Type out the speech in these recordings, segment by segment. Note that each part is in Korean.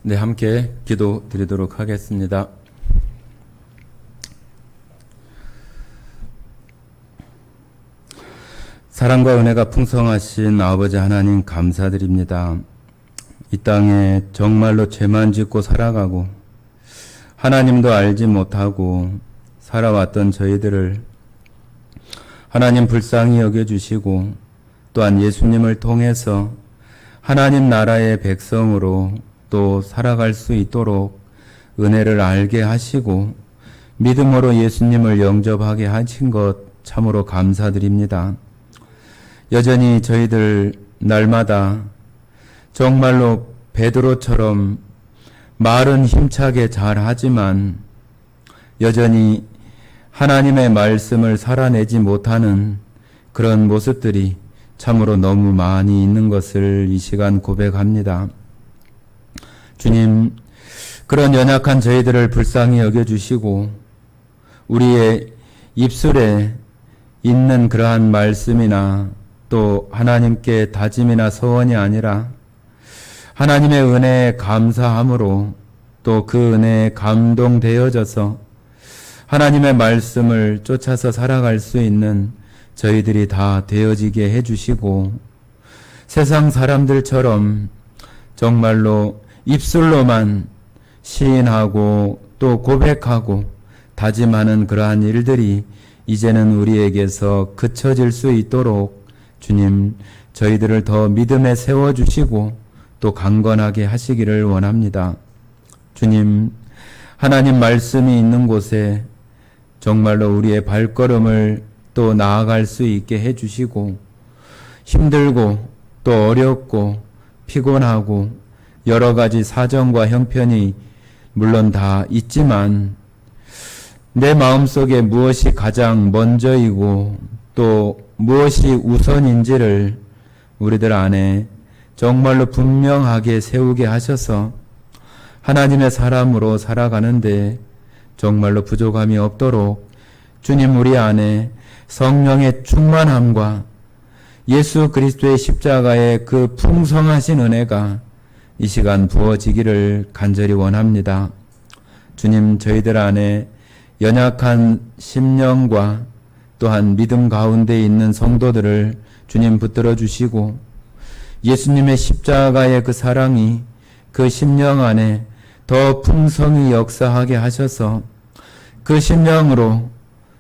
네, 함께 기도 드리도록 하겠습니다. 사랑과 은혜가 풍성하신 아버지 하나님 감사드립니다. 이 땅에 정말로 죄만 짓고 살아가고 하나님도 알지 못하고 살아왔던 저희들을 하나님 불쌍히 여겨주시고 또한 예수님을 통해서 하나님 나라의 백성으로 또 살아갈 수 있도록 은혜를 알게 하시고 믿음으로 예수님을 영접하게 하신 것 참으로 감사드립니다. 여전히 저희들 날마다 정말로 베드로처럼 말은 힘차게 잘하지만 여전히 하나님의 말씀을 살아내지 못하는 그런 모습들이 참으로 너무 많이 있는 것을 이 시간 고백합니다. 주님, 그런 연약한 저희들을 불쌍히 여겨주시고 우리의 입술에 있는 그러한 말씀이나 또 하나님께 다짐이나 서원이 아니라 하나님의 은혜에 감사함으로 또 그 은혜에 감동되어져서 하나님의 말씀을 쫓아서 살아갈 수 있는 저희들이 다 되어지게 해주시고 세상 사람들처럼 정말로 입술로만 시인하고 또 고백하고 다짐하는 그러한 일들이 이제는 우리에게서 그쳐질 수 있도록 주님, 저희들을 더 믿음에 세워주시고 또 강건하게 하시기를 원합니다. 주님, 하나님 말씀이 있는 곳에 정말로 우리의 발걸음을 또 나아갈 수 있게 해주시고 힘들고 또 어렵고 피곤하고 여러 가지 사정과 형편이 물론 다 있지만 내 마음속에 무엇이 가장 먼저이고 또 무엇이 우선인지를 우리들 안에 정말로 분명하게 세우게 하셔서 하나님의 사람으로 살아가는데 정말로 부족함이 없도록 주님 우리 안에 성령의 충만함과 예수 그리스도의 십자가의 그 풍성하신 은혜가 이 시간 부어지기를 간절히 원합니다. 주님, 저희들 안에 연약한 심령과 또한 믿음 가운데 있는 성도들을 주님 붙들어 주시고 예수님의 십자가의 그 사랑이 그 심령 안에 더 풍성히 역사하게 하셔서 그 심령으로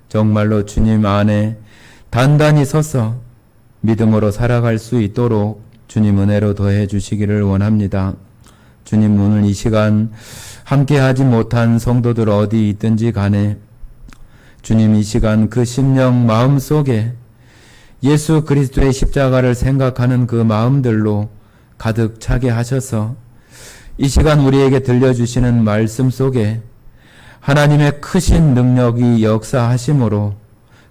정말로 주님 안에 단단히 서서 믿음으로 살아갈 수 있도록 주님 은혜로 더해 주시기를 원합니다. 주님, 오늘 이 시간 함께하지 못한 성도들 어디 있든지 간에 주님 이 시간 그 심령 마음속에 예수 그리스도의 십자가를 생각하는 그 마음들로 가득 차게 하셔서 이 시간 우리에게 들려주시는 말씀 속에 하나님의 크신 능력이 역사하심으로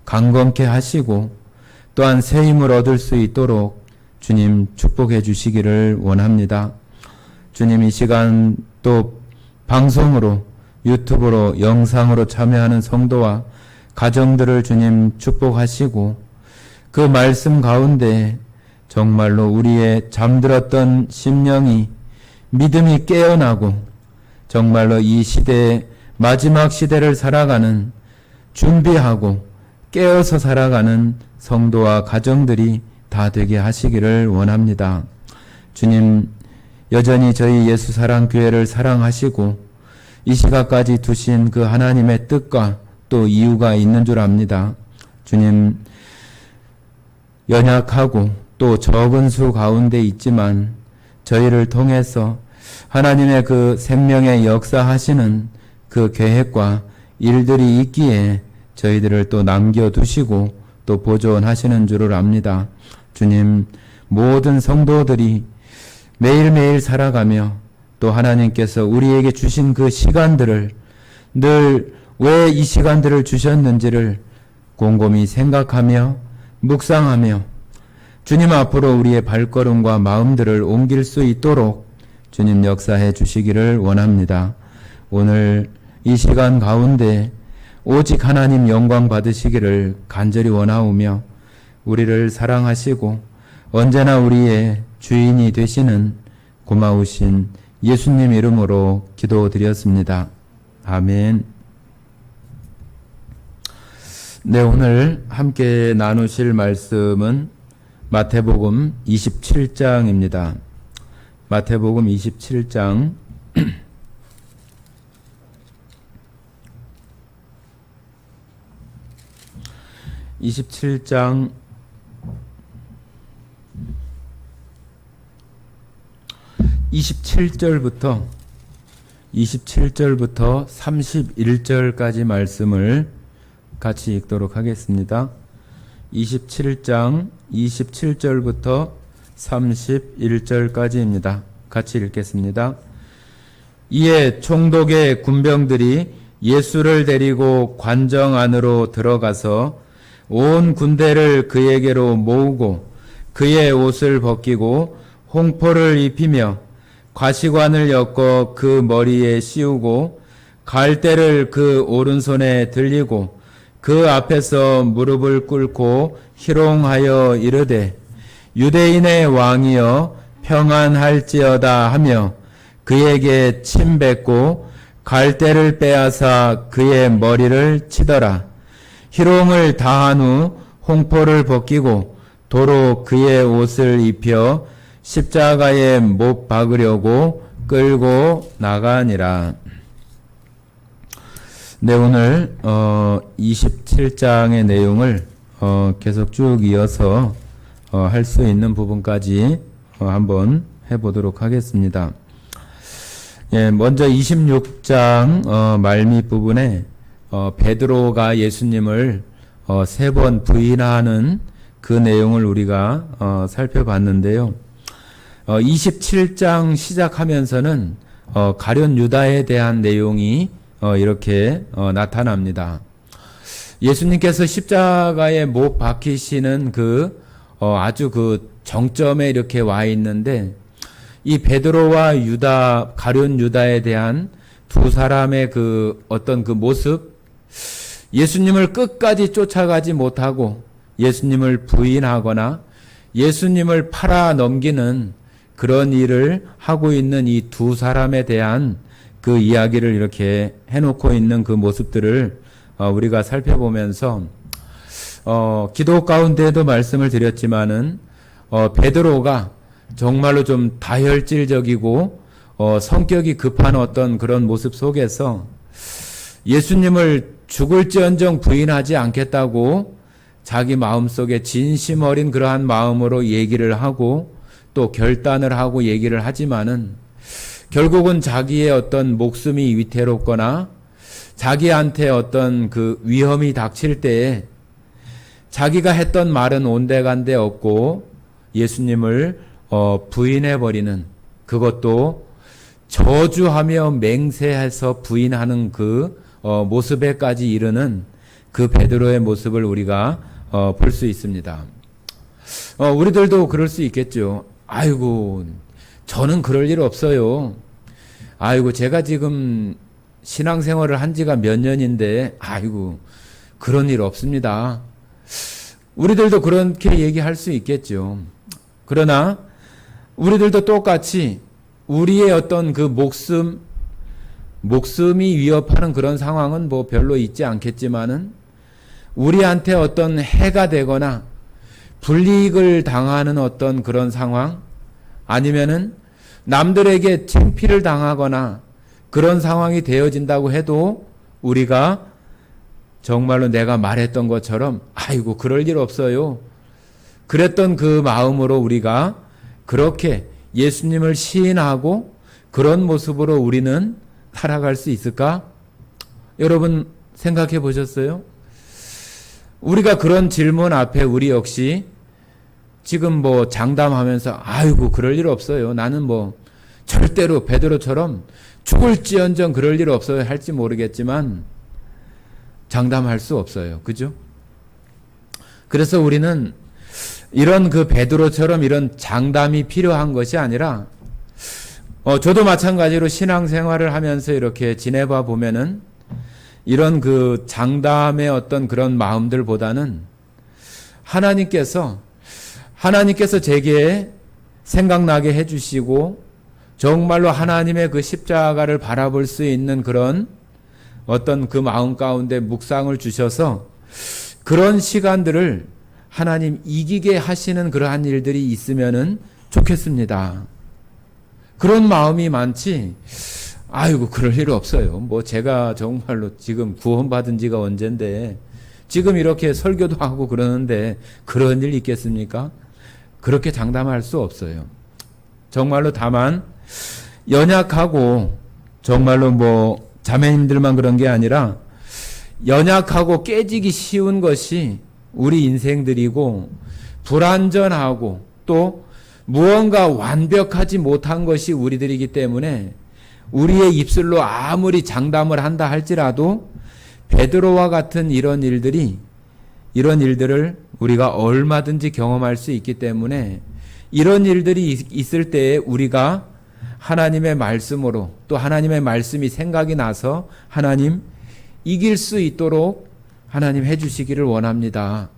강건케 하시고 또한 새 힘을 얻을 수 있도록 주님 축복해 주시기를 원합니다. 주님, 이 시간 또 방송으로 유튜브로 영상으로 참여하는 성도와 가정들을 주님 축복하시고 그 말씀 가운데 정말로 우리의 잠들었던 심령이 믿음이 깨어나고 정말로 이 시대의 마지막 시대를 살아가는 준비하고 깨어서 살아가는 성도와 가정들이 다 되게 하시기를 원합니다. 주님, 여전히 저희 예수사랑교회를 사랑하시고 이 시각까지 두신 그 하나님의 뜻과 또 이유가 있는 줄 압니다. 주님, 연약하고 또 적은 수 가운데 있지만 저희를 통해서 하나님의 그 생명의 역사하시는 그 계획과 일들이 있기에 저희들을 또 남겨두시고 또 보존하시는 줄을 압니다. 주님, 모든 성도들이 매일매일 살아가며 또 하나님께서 우리에게 주신 그 시간들을 늘 왜 이 시간들을 주셨는지를 곰곰이 생각하며 묵상하며 주님 앞으로 우리의 발걸음과 마음들을 옮길 수 있도록 주님 역사해 주시기를 원합니다. 오늘 이 시간 가운데 오직 하나님 영광 받으시기를 간절히 원하오며 우리를 사랑하시고 언제나 우리의 주인이 되시는 고마우신 예수님 이름으로 기도드렸습니다. 아멘. 네, 오늘 함께 나누실 말씀은 마태복음 27장입니다. 마태복음 27장 27장 27절부터 31절까지 말씀을 같이 읽도록 하겠습니다. 27장 27절부터 31절까지입니다. 같이 읽겠습니다. 이에 총독의 군병들이 예수를 데리고 관정 안으로 들어가서 온 군대를 그에게로 모으고 그의 옷을 벗기고 홍포를 입히며 과시관을 엮어 그 머리에 씌우고 갈대를 그 오른손에 들리고 그 앞에서 무릎을 꿇고 희롱하여 이르되 유대인의 왕이여 평안할지어다 하며 그에게 침 뱉고 갈대를 빼앗아 그의 머리를 치더라. 희롱을 다한 후 홍포를 벗기고 도로 그의 옷을 입혀 십자가에 못 박으려고 끌고 나가니라. 네, 오늘 27장의 내용을 계속 쭉 이어서 할 수 있는 부분까지 한번 해보도록 하겠습니다. 예, 먼저 26장 말미 부분에 베드로가 예수님을 3번 부인하는 그 내용을 우리가 살펴봤는데요. 27장 시작하면서는 가룟 유다에 대한 내용이 이렇게 나타납니다. 예수님께서 십자가에 못 박히시는 아주 정점에 이렇게 와 있는데 이 베드로와 유다, 가룟 유다에 대한 두 사람의 어떤 모습, 예수님을 끝까지 쫓아가지 못하고 예수님을 부인하거나 예수님을 팔아 넘기는 그런 일을 하고 있는 이 두 사람에 대한 그 이야기를 이렇게 해놓고 있는 그 모습들을 우리가 살펴보면서 기도 가운데에도 말씀을 드렸지만은 베드로가 정말로 좀 다혈질적이고 성격이 급한 어떤 그런 모습 속에서 예수님을 죽을지언정 부인하지 않겠다고 자기 마음속에 진심 어린 그러한 마음으로 얘기를 하고 또 결단을 하고 얘기를 하지만은 결국은 자기의 어떤 목숨이 위태롭거나 자기한테 어떤 위험이 닥칠 때에 자기가 했던 말은 온데간데 없고 예수님을 부인해버리는, 그것도 저주하며 맹세해서 부인하는 모습에까지 이르는 그 베드로의 모습을 우리가 볼 수 있습니다. 우리들도 그럴 수 있겠죠. 아이고, 저는 그럴 일 없어요. 아이고, 제가 지금 신앙생활을 한 지가 몇 년인데, 아이고, 그런 일 없습니다. 우리들도 그렇게 얘기할 수 있겠죠. 그러나, 우리들도 똑같이 우리의 어떤 목숨이 위협하는 그런 상황은 별로 있지 않겠지만은, 우리한테 어떤 해가 되거나, 불이익을 당하는 어떤 그런 상황, 아니면은 남들에게 창피를 당하거나 그런 상황이 되어진다고 해도 우리가 정말로 내가 말했던 것처럼 아이고 그럴 일 없어요, 그랬던 그 마음으로 우리가 그렇게 예수님을 시인하고 그런 모습으로 우리는 살아갈 수 있을까? 여러분 생각해 보셨어요? 우리가 그런 질문 앞에 우리 역시 지금 장담하면서 아이고 그럴 일 없어요, 나는 절대로 베드로처럼 죽을지언정 그럴 일 없어요 할지 모르겠지만 장담할 수 없어요. 그죠? 그래서 우리는 이런 베드로처럼 이런 장담이 필요한 것이 아니라 저도 마찬가지로 신앙생활을 하면서 이렇게 지내봐 보면은 이런 장담의 어떤 그런 마음들보다는 하나님께서 제게 생각나게 해주시고 정말로 하나님의 그 십자가를 바라볼 수 있는 그런 어떤 그 마음 가운데 묵상을 주셔서 그런 시간들을 하나님 이기게 하시는 그러한 일들이 있으면은 좋겠습니다. 그런 마음이 많지, 아이고, 그럴 일 없어요. 뭐 제가 정말로 지금 구원받은 지가 언젠데, 지금 이렇게 설교도 하고 그러는데, 그런 일 있겠습니까? 그렇게 장담할 수 없어요. 정말로 다만, 연약하고, 정말로 뭐, 자매님들만 그런 게 아니라, 연약하고 깨지기 쉬운 것이 우리 인생들이고, 불완전하고, 또 무언가 완벽하지 못한 것이 우리들이기 때문에, 우리의 입술로 아무리 장담을 한다 할지라도 베드로와 같은 이런 일들을 우리가 얼마든지 경험할 수 있기 때문에 이런 일들이 있을 때에 우리가 하나님의 말씀으로 또 하나님의 말씀이 생각이 나서 하나님 이길 수 있도록 하나님 해주시기를 원합니다.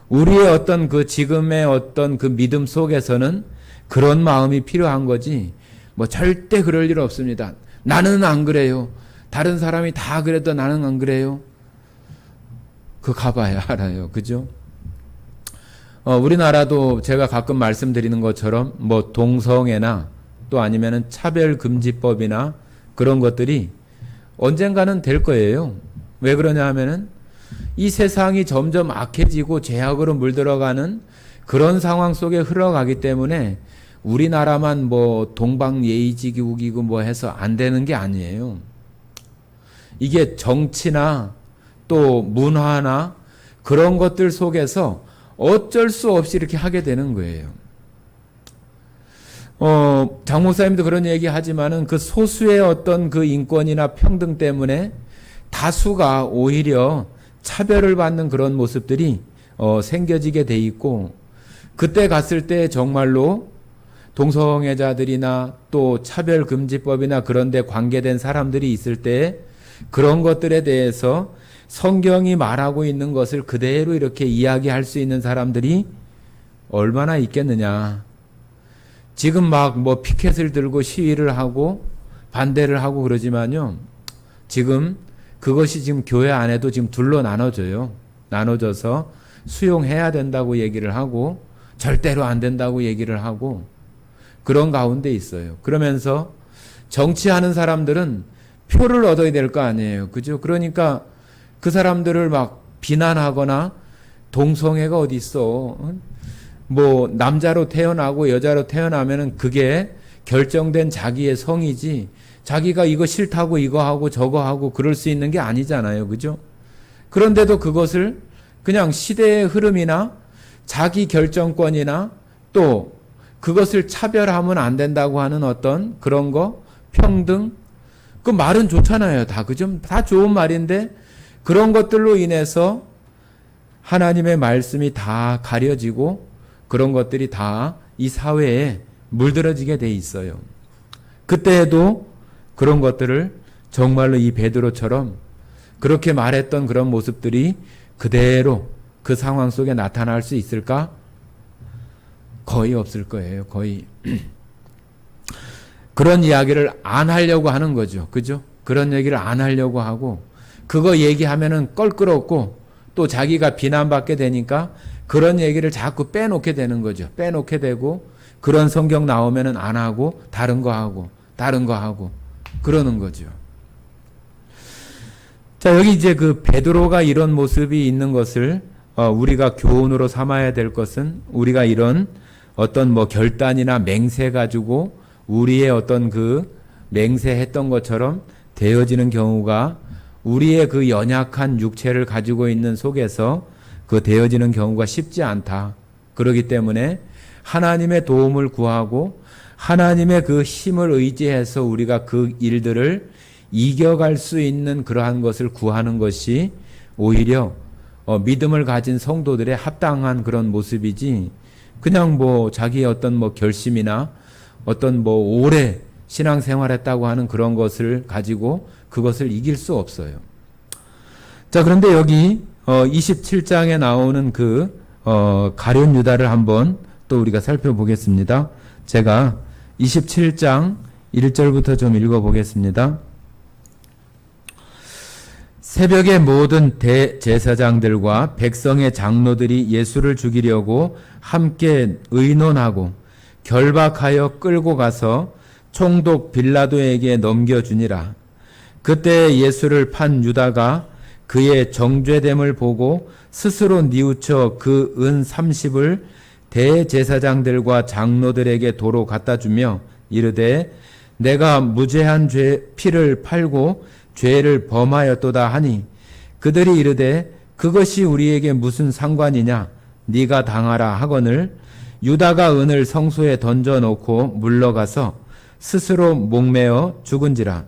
우리의 어떤 그 지금의 어떤 그 믿음 속에서는 그런 마음이 필요한 거지 뭐 절대 그럴 일 없습니다. 나는 안 그래요. 다른 사람이 다 그래도 나는 안 그래요. 그 가봐야 알아요. 그죠? 우리나라도 제가 가끔 말씀드리는 것처럼 뭐 동성애나 또 아니면은 차별금지법이나 그런 것들이 언젠가는 될 거예요. 왜 그러냐 하면은 이 세상이 점점 악해지고 죄악으로 물들어가는 그런 상황 속에 흘러가기 때문에 우리나라만 뭐 동방예의지기고 뭐 해서 안 되는 게 아니에요. 이게 정치나 또 문화나 그런 것들 속에서 어쩔 수 없이 이렇게 하게 되는 거예요. 장 목사님도 그런 얘기 하지만은 그 소수의 어떤 그 인권이나 평등 때문에 다수가 오히려 차별을 받는 그런 모습들이 생겨지게 돼 있고, 그때 갔을 때 정말로 동성애자들이나 또 차별금지법이나 그런 데 관계된 사람들이 있을 때 그런 것들에 대해서 성경이 말하고 있는 것을 그대로 이렇게 이야기할 수 있는 사람들이 얼마나 있겠느냐. 지금 막 뭐 피켓을 들고 시위를 하고 반대를 하고 그러지만요, 지금 그것이 지금 교회 안에도 지금 둘로 나눠져요. 나눠져서 수용해야 된다고 얘기를 하고 절대로 안 된다고 얘기를 하고 그런 가운데 있어요. 그러면서 정치하는 사람들은 표를 얻어야 될 거 아니에요. 그죠? 그러니까 그 사람들을 막 비난하거나 동성애가 어디 있어. 뭐 남자로 태어나고 여자로 태어나면은 그게 결정된 자기의 성이지 자기가 이거 싫다고 이거 하고 저거 하고 그럴 수 있는 게 아니잖아요. 그죠? 그런데도 그것을 그냥 시대의 흐름이나 자기 결정권이나 또 그것을 차별하면 안 된다고 하는 어떤 그런 거, 평등, 그 말은 좋잖아요. 다, 그죠? 다 좋은 말인데 그런 것들로 인해서 하나님의 말씀이 다 가려지고 그런 것들이 다 이 사회에 물들어지게 돼 있어요. 그때에도 그런 것들을 정말로 이 베드로처럼 그렇게 말했던 그런 모습들이 그대로 그 상황 속에 나타날 수 있을까? 거의 없을 거예요. 거의. 그런 이야기를 안 하려고 하는 거죠. 그죠? 그런 얘기를 안 하려고 하고 그거 얘기하면은 껄끄럽고 또 자기가 비난받게 되니까 그런 얘기를 자꾸 빼놓게 되는 거죠. 빼놓게 되고 그런 성경 나오면은 안 하고 다른 거 하고 그러는 거죠. 자, 여기 이제 그 베드로가 이런 모습이 있는 것을 우리가 교훈으로 삼아야 될 것은 우리가 이런 어떤 뭐 결단이나 맹세 가지고 우리의 어떤 그 맹세했던 것처럼 되어지는 경우가 우리의 그 연약한 육체를 가지고 있는 속에서 그 되어지는 경우가 쉽지 않다. 그렇기 때문에 하나님의 도움을 구하고 하나님의 그 힘을 의지해서 우리가 그 일들을 이겨갈 수 있는 그러한 것을 구하는 것이 오히려 믿음을 가진 성도들의 합당한 그런 모습이지, 그냥 뭐 자기의 어떤 뭐 결심이나 어떤 뭐 오래 신앙생활했다고 하는 그런 것을 가지고 그것을 이길 수 없어요. 자, 그런데 여기 27장에 나오는 그 가룟 유다를 한번 또 우리가 살펴보겠습니다. 제가 27장 1절부터 좀 읽어보겠습니다. 새벽에 모든 대제사장들과 백성의 장로들이 예수를 죽이려고 함께 의논하고 결박하여 끌고 가서 총독 빌라도에게 넘겨주니라. 그때 예수를 판 유다가 그의 정죄됨을 보고 스스로 뉘우쳐 그 은 30을 대제사장들과 장로들에게 도로 갖다 주며 이르되 내가 무죄한 피를 팔고 죄를 범하였도다 하니 그들이 이르되 그것이 우리에게 무슨 상관이냐 네가 당하라 하거늘 유다가 은을 성소에 던져놓고 물러가서 스스로 목매어 죽은지라.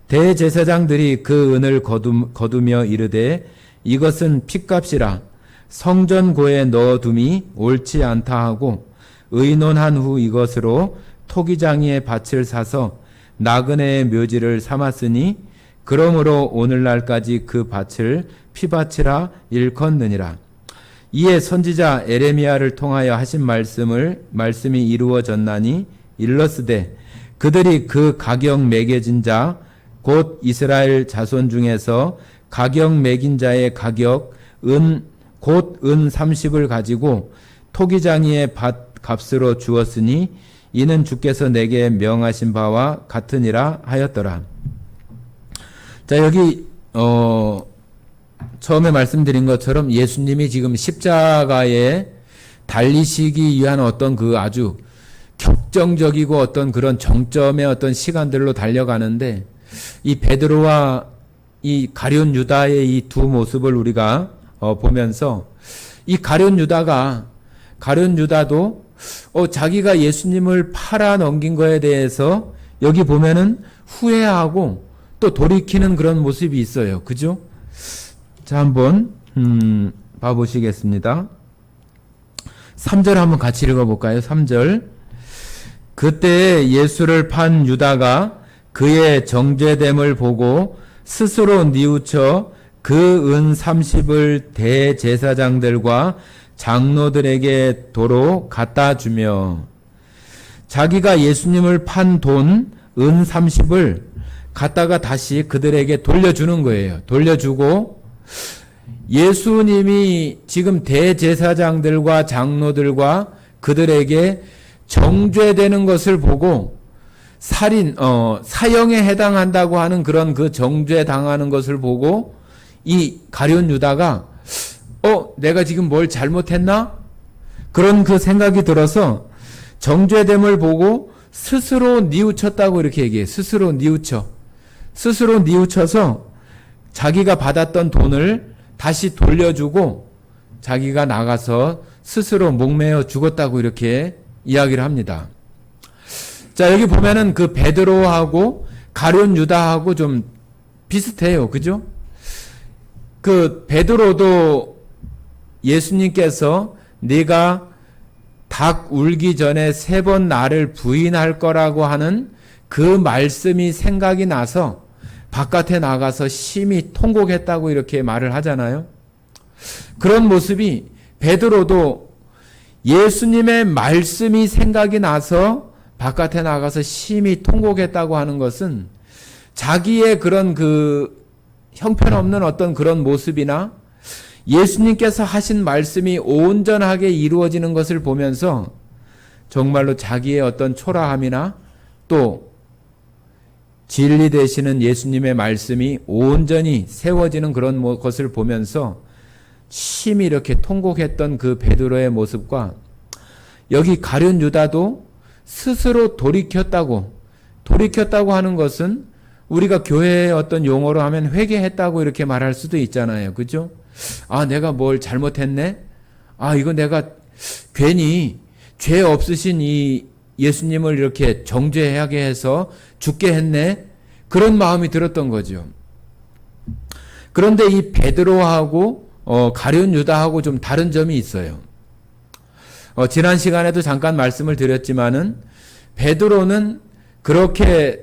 대제사장들이 그 은을 거두며 이르되 이것은 핏값이라 성전고에 넣어둠이 옳지 않다 하고 의논한 후 이것으로 토기장이의 밭을 사서 나그네의 묘지를 삼았으니 그러므로 오늘날까지 그 밭을 피밭이라 일컫느니라. 이에 선지자 에레미야를 통하여 하신 말씀이 이루어졌나니 일러스되 그들이 그 가격 매겨진 자 곧 이스라엘 자손 중에서 가격 매긴 자의 가격 곧 은 30을 가지고 토기장이의 밭 값으로 주었으니 이는 주께서 내게 명하신 바와 같으니라 하였더라. 자, 여기 처음에 말씀드린 것처럼 예수님이 지금 십자가에 달리시기 위한 어떤 그 아주 격정적이고 어떤 그런 정점의 어떤 시간들로 달려가는데 이 베드로와 이 가룟 유다의 이 두 모습을 우리가 보면서 이 가룟 유다도 자기가 예수님을 팔아 넘긴 거에 대해서 여기 보면은 후회하고 또 돌이키는 그런 모습이 있어요. 그죠? 자, 한번 봐보시겠습니다. 3절 한번 같이 읽어볼까요? 3절. 그때 예수를 판 유다가 그의 정죄됨을 보고 스스로 뉘우쳐 그 은 30을 대제사장들과 장로들에게 도로 갖다 주며 자기가 예수님을 판 돈 은 30을 갖다가 다시 그들에게 돌려주는 거예요. 돌려주고 예수님이 지금 대제사장들과 장로들과 그들에게 정죄되는 것을 보고 사형에 해당한다고 하는 그런 그 정죄 당하는 것을 보고 이 가룟 유다가 내가 지금 뭘 잘못했나? 그런 그 생각이 들어서 정죄됨을 보고 스스로 뉘우쳤다고 이렇게 얘기해요. 스스로 뉘우쳐서 자기가 받았던 돈을 다시 돌려주고 자기가 나가서 스스로 목매어 죽었다고 이렇게 이야기를 합니다. 자, 여기 보면은 그 베드로하고 가룟 유다하고 좀 비슷해요. 그죠? 그 베드로도 예수님께서 네가 닭 울기 전에 3번 나를 부인할 거라고 하는 그 말씀이 생각이 나서 바깥에 나가서 심히 통곡했다고 이렇게 말을 하잖아요. 그런 모습이 베드로도 예수님의 말씀이 생각이 나서 바깥에 나가서 심히 통곡했다고 하는 것은 자기의 그런 그 형편없는 어떤 그런 모습이나 예수님께서 하신 말씀이 온전하게 이루어지는 것을 보면서 정말로 자기의 어떤 초라함이나 또 진리 되시는 예수님의 말씀이 온전히 세워지는 그런 것을 보면서 심히 이렇게 통곡했던 그 베드로의 모습과 여기 가룟 유다도 스스로 돌이켰다고 하는 것은 우리가 교회의 어떤 용어로 하면 회개했다고 이렇게 말할 수도 있잖아요. 그죠? 내가 뭘 잘못했네? 이거 내가 괜히 죄 없으신 이 예수님을 이렇게 정죄하게 해서 죽게 했네? 그런 마음이 들었던 거죠. 그런데 이 베드로하고 가룟 유다하고 좀 다른 점이 있어요. 지난 시간에도 잠깐 말씀을 드렸지만은 베드로는 그렇게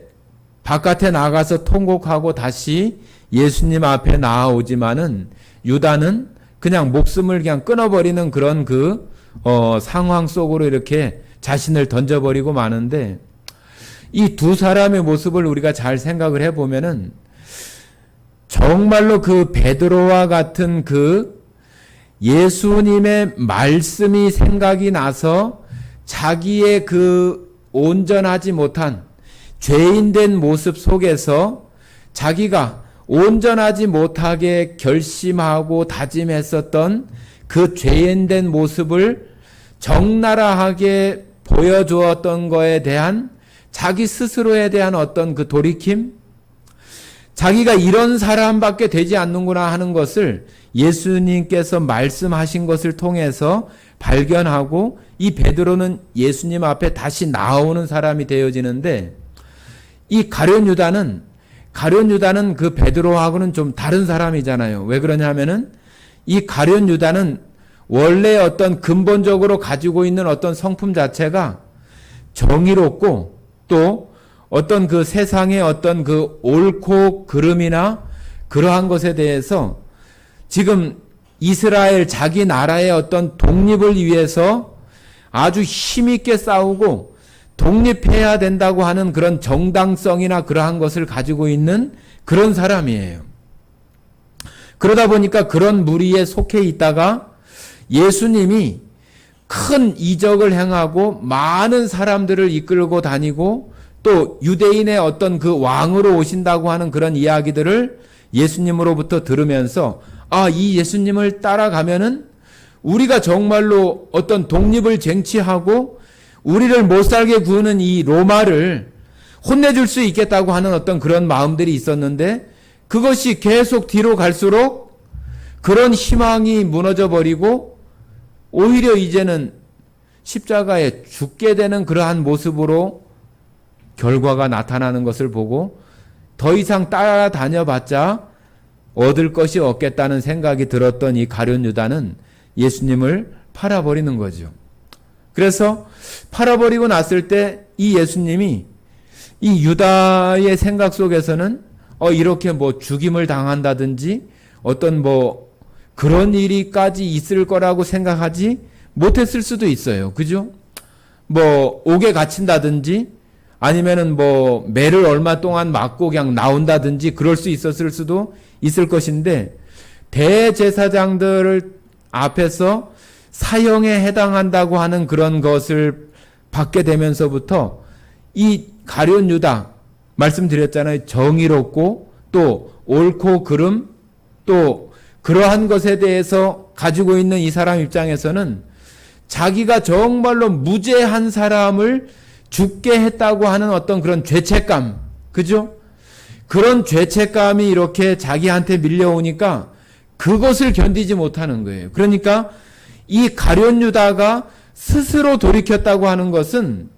바깥에 나가서 통곡하고 다시 예수님 앞에 나아오지만은 유다는 그냥 목숨을 그냥 끊어버리는 그런 그 상황 속으로 이렇게 자신을 던져버리고 마는데 이 두 사람의 모습을 우리가 잘 생각을 해보면은 정말로 그 베드로와 같은 그 예수님의 말씀이 생각이 나서 자기의 그 온전하지 못한 죄인된 모습 속에서 자기가 온전하지 못하게 결심하고 다짐했었던 그 죄인된 모습을 적나라하게 보여주었던 거에 대한 자기 스스로에 대한 어떤 그 돌이킴, 자기가 이런 사람밖에 되지 않는구나 하는 것을 예수님께서 말씀하신 것을 통해서 발견하고 이 베드로는 예수님 앞에 다시 나오는 사람이 되어지는데, 이 가룟 유다는 그 베드로하고는 좀 다른 사람이잖아요. 왜 그러냐면은 이 가룟 유다는 원래 어떤 근본적으로 가지고 있는 어떤 성품 자체가 정의롭고 또 어떤 그 세상의 어떤 그 옳고 그름이나 그러한 것에 대해서 지금 이스라엘 자기 나라의 어떤 독립을 위해서 아주 힘있게 싸우고 독립해야 된다고 하는 그런 정당성이나 그러한 것을 가지고 있는 그런 사람이에요. 그러다 보니까 그런 무리에 속해 있다가 예수님이 큰 이적을 행하고 많은 사람들을 이끌고 다니고 또 유대인의 어떤 그 왕으로 오신다고 하는 그런 이야기들을 예수님으로부터 들으면서 이 예수님을 따라가면은 우리가 정말로 어떤 독립을 쟁취하고 우리를 못 살게 구는 이 로마를 혼내줄 수 있겠다고 하는 어떤 그런 마음들이 있었는데, 그것이 계속 뒤로 갈수록 그런 희망이 무너져 버리고 오히려 이제는 십자가에 죽게 되는 그러한 모습으로 결과가 나타나는 것을 보고 더 이상 따라다녀봤자 얻을 것이 없겠다는 생각이 들었던 이 가룟 유다는 예수님을 팔아버리는 거죠. 그래서 팔아버리고 났을 때 이 예수님이 이 유다의 생각 속에서는 이렇게 뭐 죽임을 당한다든지 어떤 뭐 그런 일이까지 있을 거라고 생각하지 못했을 수도 있어요. 그죠? 뭐 옥에 갇힌다든지 아니면은 뭐 매를 얼마 동안 맞고 그냥 나온다든지 그럴 수 있었을 수도 있을 것인데, 대제사장들 앞에서 사형에 해당한다고 하는 그런 것을 받게 되면서부터 이 가룟 유다, 말씀드렸잖아요. 정의롭고 또 옳고 그름 또 그러한 것에 대해서 가지고 있는 이 사람 입장에서는 자기가 정말로 무죄한 사람을 죽게 했다고 하는 어떤 그런 죄책감, 그죠? 그런 죄책감이 이렇게 자기한테 밀려오니까 그것을 견디지 못하는 거예요. 그러니까 이 가룟 유다가 스스로 돌이켰다고 하는 것은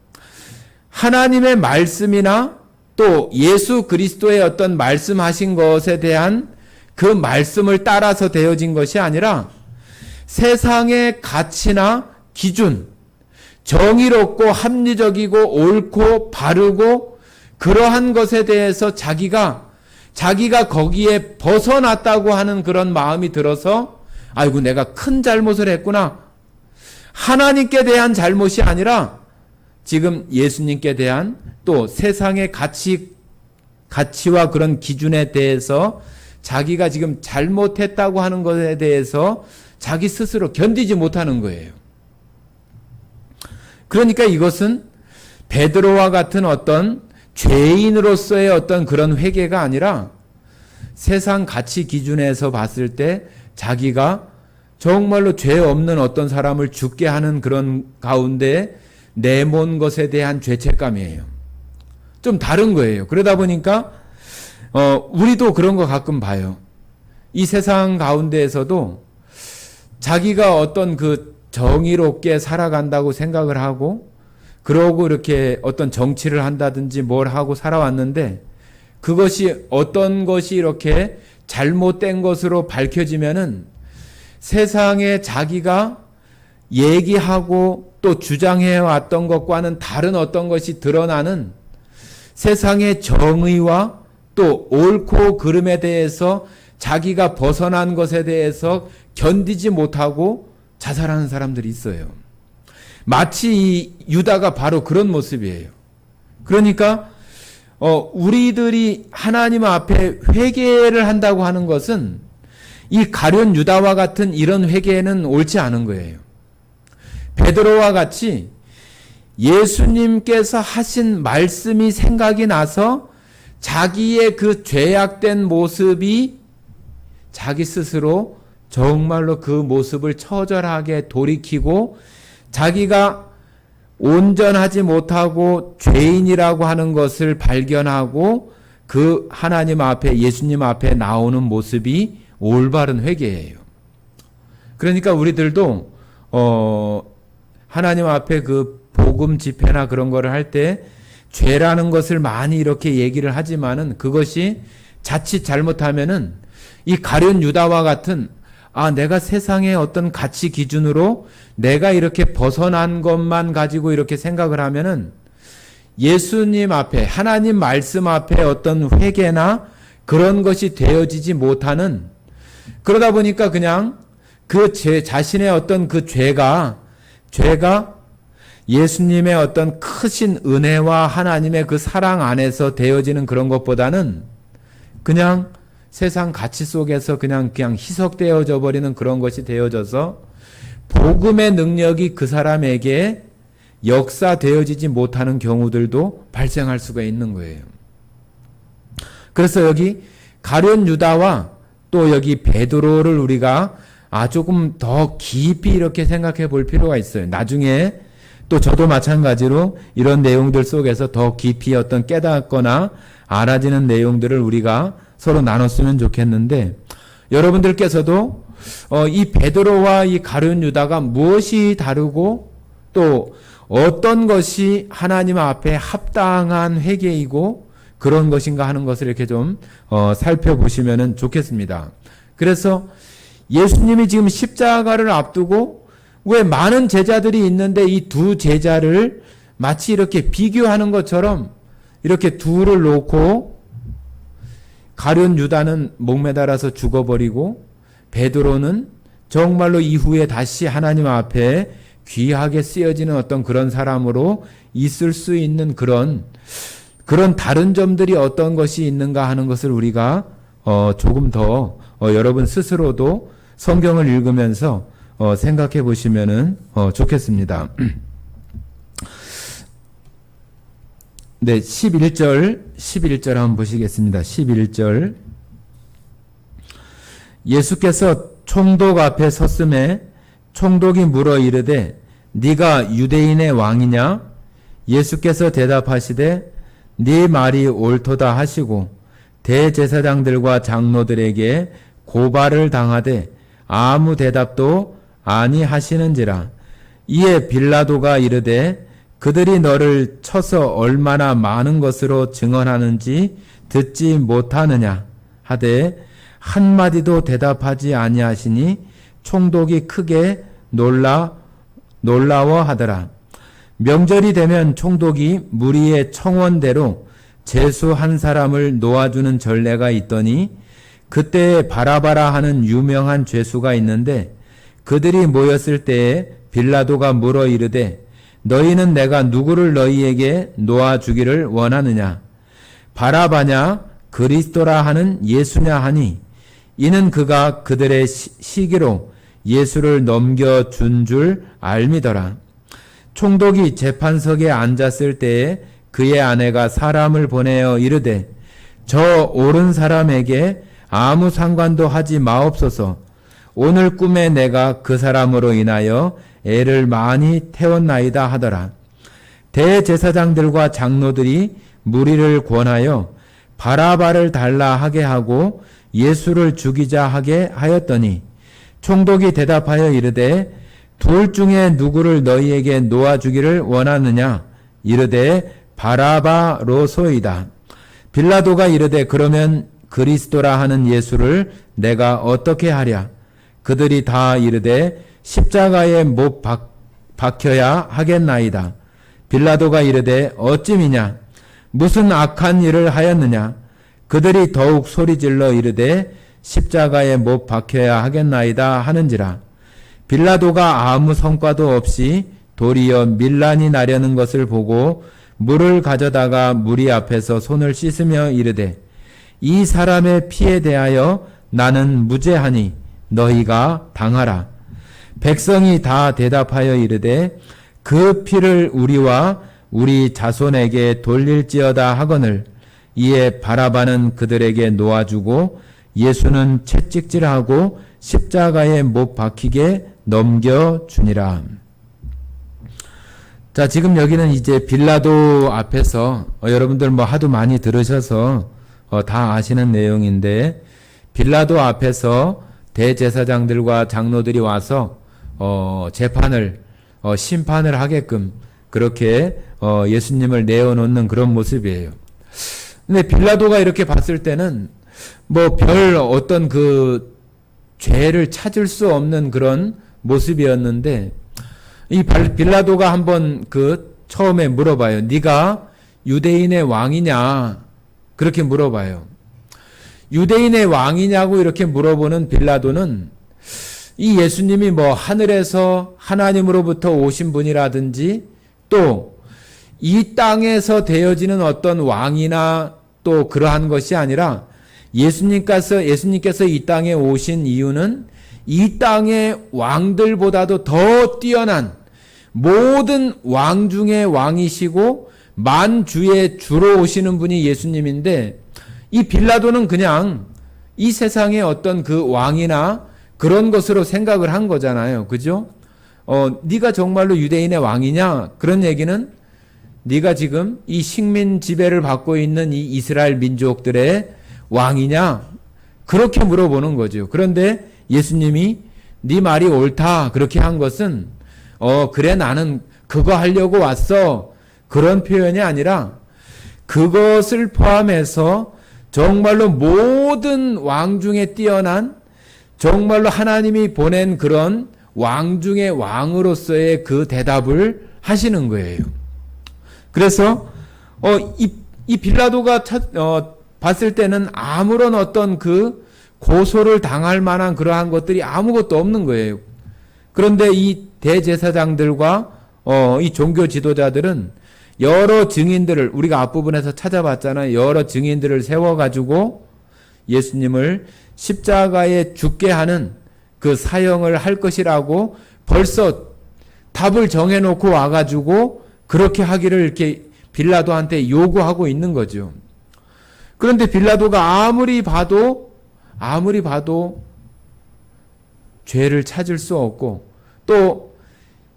하나님의 말씀이나 또 예수 그리스도의 어떤 말씀하신 것에 대한 그 말씀을 따라서 되어진 것이 아니라 세상의 가치나 기준, 정의롭고 합리적이고 옳고 바르고 그러한 것에 대해서 자기가 거기에 벗어났다고 하는 그런 마음이 들어서 아이고 내가 큰 잘못을 했구나. 하나님께 대한 잘못이 아니라 지금 예수님께 대한 또 세상의 가치와 그런 기준에 대해서 자기가 지금 잘못했다고 하는 것에 대해서 자기 스스로 견디지 못하는 거예요. 그러니까 이것은 베드로와 같은 어떤 죄인으로서의 어떤 그런 회개가 아니라 세상 가치 기준에서 봤을 때 자기가 정말로 죄 없는 어떤 사람을 죽게 하는 그런 가운데 내몬 것에 대한 죄책감이에요. 좀 다른 거예요. 그러다 보니까 우리도 그런 거 가끔 봐요. 이 세상 가운데에서도 자기가 어떤 그 정의롭게 살아간다고 생각을 하고 그러고 이렇게 어떤 정치를 한다든지 뭘 하고 살아왔는데 그것이 어떤 것이 이렇게 잘못된 것으로 밝혀지면은 세상에 자기가 얘기하고 또 주장해 왔던 것과는 다른 어떤 것이 드러나는 세상의 정의와 또 옳고 그름에 대해서 자기가 벗어난 것에 대해서 견디지 못하고 자살하는 사람들이 있어요. 마치 이 유다가 바로 그런 모습이에요. 그러니까 우리들이 하나님 앞에 회개를 한다고 하는 것은 이 가룟 유다와 같은 이런 회개는 옳지 않은 거예요. 베드로와 같이 예수님께서 하신 말씀이 생각이 나서 자기의 그 죄악된 모습이 자기 스스로 정말로 그 모습을 처절하게 돌이키고 자기가 온전하지 못하고 죄인이라고 하는 것을 발견하고 그 하나님 앞에 예수님 앞에 나오는 모습이 올바른 회개예요. 그러니까 우리들도 하나님 앞에 그 복음 집회나 그런 거를 할 때 죄라는 것을 많이 이렇게 얘기를 하지만은 그것이 자칫 잘못하면은 이 가룟 유다와 같은 내가 세상의 어떤 가치 기준으로 내가 이렇게 벗어난 것만 가지고 이렇게 생각을 하면은 예수님 앞에 하나님 말씀 앞에 어떤 회개나 그런 것이 되어지지 못하는, 그러다 보니까 그냥 그 자신의 어떤 그 죄가 예수님의 어떤 크신 은혜와 하나님의 그 사랑 안에서 되어지는 그런 것보다는 그냥 세상 가치 속에서 그냥 희석되어져 버리는 그런 것이 되어져서 복음의 능력이 그 사람에게 역사되어지지 못하는 경우들도 발생할 수가 있는 거예요. 그래서 여기 가룟 유다와 또 여기 베드로를 우리가 조금 더 깊이 이렇게 생각해 볼 필요가 있어요. 나중에 또 저도 마찬가지로 이런 내용들 속에서 더 깊이 어떤 깨닫거나 알아지는 내용들을 우리가 서로 나눴으면 좋겠는데, 여러분들께서도 이 베드로와 이 가룟 유다가 무엇이 다르고 또 어떤 것이 하나님 앞에 합당한 회개이고 그런 것인가 하는 것을 이렇게 좀 살펴보시면 좋겠습니다. 그래서 예수님이 지금 십자가를 앞두고 왜 많은 제자들이 있는데 이 두 제자를 마치 이렇게 비교하는 것처럼 이렇게 둘을 놓고 가룟 유다는 목매달아서 죽어버리고 베드로는 정말로 이후에 다시 하나님 앞에 귀하게 쓰여지는 어떤 그런 사람으로 있을 수 있는 그런 다른 점들이 어떤 것이 있는가 하는 것을 우리가 조금 더 여러분 스스로도 성경을 읽으면서 생각해 보시면은 좋겠습니다. 네, 11절 한번 보시겠습니다. 11절. 예수께서 총독 앞에 섰음에 총독이 물어 이르되 네가 유대인의 왕이냐? 예수께서 대답하시되 네 말이 옳도다 하시고 대제사장들과 장로들에게 고발을 당하되 아무 대답도 아니하시는지라. 이에 빌라도가 이르되 그들이 너를 쳐서 얼마나 많은 것으로 증언하는지 듣지 못하느냐 하되 한마디도 대답하지 아니하시니 총독이 크게 놀라워하더라. 명절이 되면 총독이 무리의 청원대로 제수 한 사람을 놓아주는 전례가 있더니 그때에 바라바라 하는 유명한 죄수가 있는데 그들이 모였을 때에 빌라도가 물어 이르되 너희는 내가 누구를 너희에게 놓아주기를 원하느냐? 바라바냐 그리스도라 하는 예수냐 하니 이는 그가 그들의 시기로 예수를 넘겨준 줄 알미더라. 총독이 재판석에 앉았을 때에 그의 아내가 사람을 보내어 이르되 저 옳은 사람에게 아무 상관도 하지 마옵소서. 오늘 꿈에 내가 그 사람으로 인하여 애를 많이 태웠나이다 하더라. 대제사장들과 장로들이 무리를 권하여 바라바를 달라 하게 하고 예수를 죽이자 하게 하였더니 총독이 대답하여 이르되 둘 중에 누구를 너희에게 놓아주기를 원하느냐? 이르되 바라바로소이다. 빌라도가 이르되 그러면 그리스도라 하는 예수를 내가 어떻게 하랴? 그들이 다 이르되 십자가에 못 박혀야 하겠나이다. 빌라도가 이르되 어찌미냐? 무슨 악한 일을 하였느냐? 그들이 더욱 소리질러 이르되 십자가에 못 박혀야 하겠나이다 하는지라. 빌라도가 아무 성과도 없이 도리어 밀란이 나려는 것을 보고 물을 가져다가 무리 앞에서 손을 씻으며 이르되 이 사람의 피에 대하여 나는 무죄하니 너희가 당하라. 백성이 다 대답하여 이르되 그 피를 우리와 우리 자손에게 돌릴지어다 하거늘 이에 바라바는 그들에게 놓아주고 예수는 채찍질하고 십자가에 못 박히게 넘겨주니라. 자, 지금 여기는 이제 빌라도 앞에서 여러분들 뭐 하도 많이 들으셔서 다 아시는 내용인데 빌라도 앞에서 대제사장들과 장로들이 와서 재판을 심판을 하게끔 그렇게 예수님을 내어놓는 그런 모습이에요. 근데 빌라도가 이렇게 봤을 때는 뭐 별 어떤 그 죄를 찾을 수 없는 그런 모습이었는데 이 빌라도가 한번 그 처음에 물어봐요. 네가 유대인의 왕이냐? 그렇게 물어봐요. 유대인의 왕이냐고 이렇게 물어보는 빌라도는 이 예수님이 뭐 하늘에서 하나님으로부터 오신 분이라든지 또 이 땅에서 되어지는 어떤 왕이나 또 그러한 것이 아니라 예수님께서 이 땅에 오신 이유는 이 땅의 왕들보다도 더 뛰어난 모든 왕 중의 왕이시고 만주의 주로 오시는 분이 예수님인데 이 빌라도는 그냥 이 세상의 어떤 그 왕이나 그런 것으로 생각을 한 거잖아요. 그죠? 네가 정말로 유대인의 왕이냐? 그런 얘기는 네가 지금 이 식민 지배를 받고 있는 이 이스라엘 민족들의 왕이냐? 그렇게 물어보는 거죠. 그런데 예수님이 네 말이 옳다 그렇게 한 것은 그래 나는 그거 하려고 왔어 그런 표현이 아니라 그것을 포함해서 정말로 모든 왕 중에 뛰어난 정말로 하나님이 보낸 그런 왕 중의 왕으로서의 그 대답을 하시는 거예요. 그래서 이 빌라도가 봤을 때는 아무런 어떤 그 고소를 당할 만한 그러한 것들이 아무것도 없는 거예요. 그런데 이 대제사장들과 이 종교 지도자들은 여러 증인들을 우리가 앞부분에서 찾아봤잖아요. 여러 증인들을 세워가지고 예수님을 십자가에 죽게 하는 그 사형을 할 것이라고 벌써 답을 정해놓고 와가지고 그렇게 하기를 이렇게 빌라도한테 요구하고 있는 거죠. 그런데 빌라도가 아무리 봐도 죄를 찾을 수 없고 또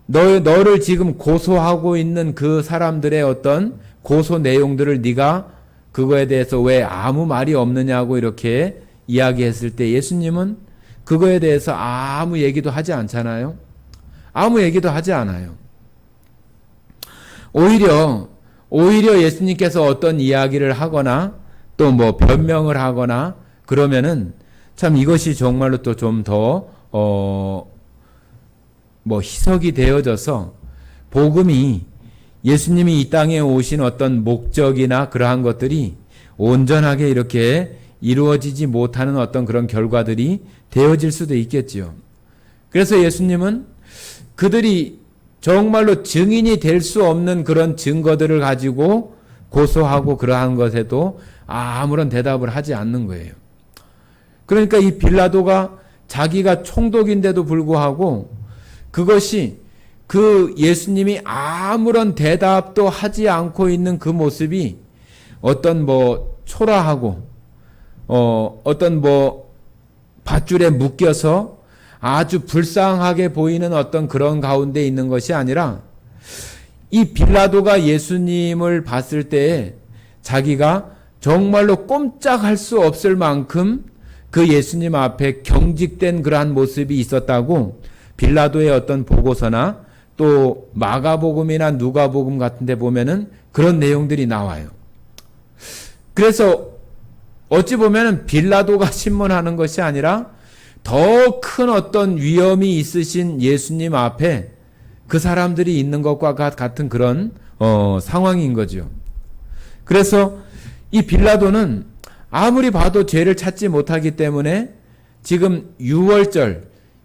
너를 지금 고소하고 있는 그 사람들의 어떤 고소 내용들을 네가 그거에 대해서 왜 아무 말이 없느냐고 이렇게 이야기했을 때 예수님은 그거에 대해서 아무 얘기도 하지 않잖아요. 아무 얘기도 하지 않아요. 오히려 예수님께서 어떤 이야기를 하거나 또 뭐 변명을 하거나 그러면은 참 이것이 정말로 또 좀 더 뭐 희석이 되어져서 복음이 예수님이 이 땅에 오신 어떤 목적이나 그러한 것들이 온전하게 이렇게 이루어지지 못하는 어떤 그런 결과들이 되어질 수도 있겠지요. 그래서 예수님은 그들이 정말로 증인이 될 수 없는 그런 증거들을 가지고 고소하고 그러한 것에도 아무런 대답을 하지 않는 거예요. 그러니까 이 빌라도가 자기가 총독인데도 불구하고 그것이 그 예수님이 아무런 대답도 하지 않고 있는 그 모습이 어떤 뭐 초라하고 어떤 뭐 밧줄에 묶여서 아주 불쌍하게 보이는 어떤 그런 가운데 있는 것이 아니라 이 빌라도가 예수님을 봤을 때 자기가 정말로 꼼짝할 수 없을 만큼 그 예수님 앞에 경직된 그러한 모습이 있었다고 빌라도의 어떤 보고서나 또 마가복음이나 누가복음 같은 데 보면은 그런 내용들이 나와요. 그래서 어찌 보면은 빌라도가 신문하는 것이 아니라 더 큰 어떤 위험이 있으신 예수님 앞에 그 사람들이 있는 것과 같은 그런 상황인 거죠. 그래서 이 빌라도는 아무리 봐도 죄를 찾지 못하기 때문에 지금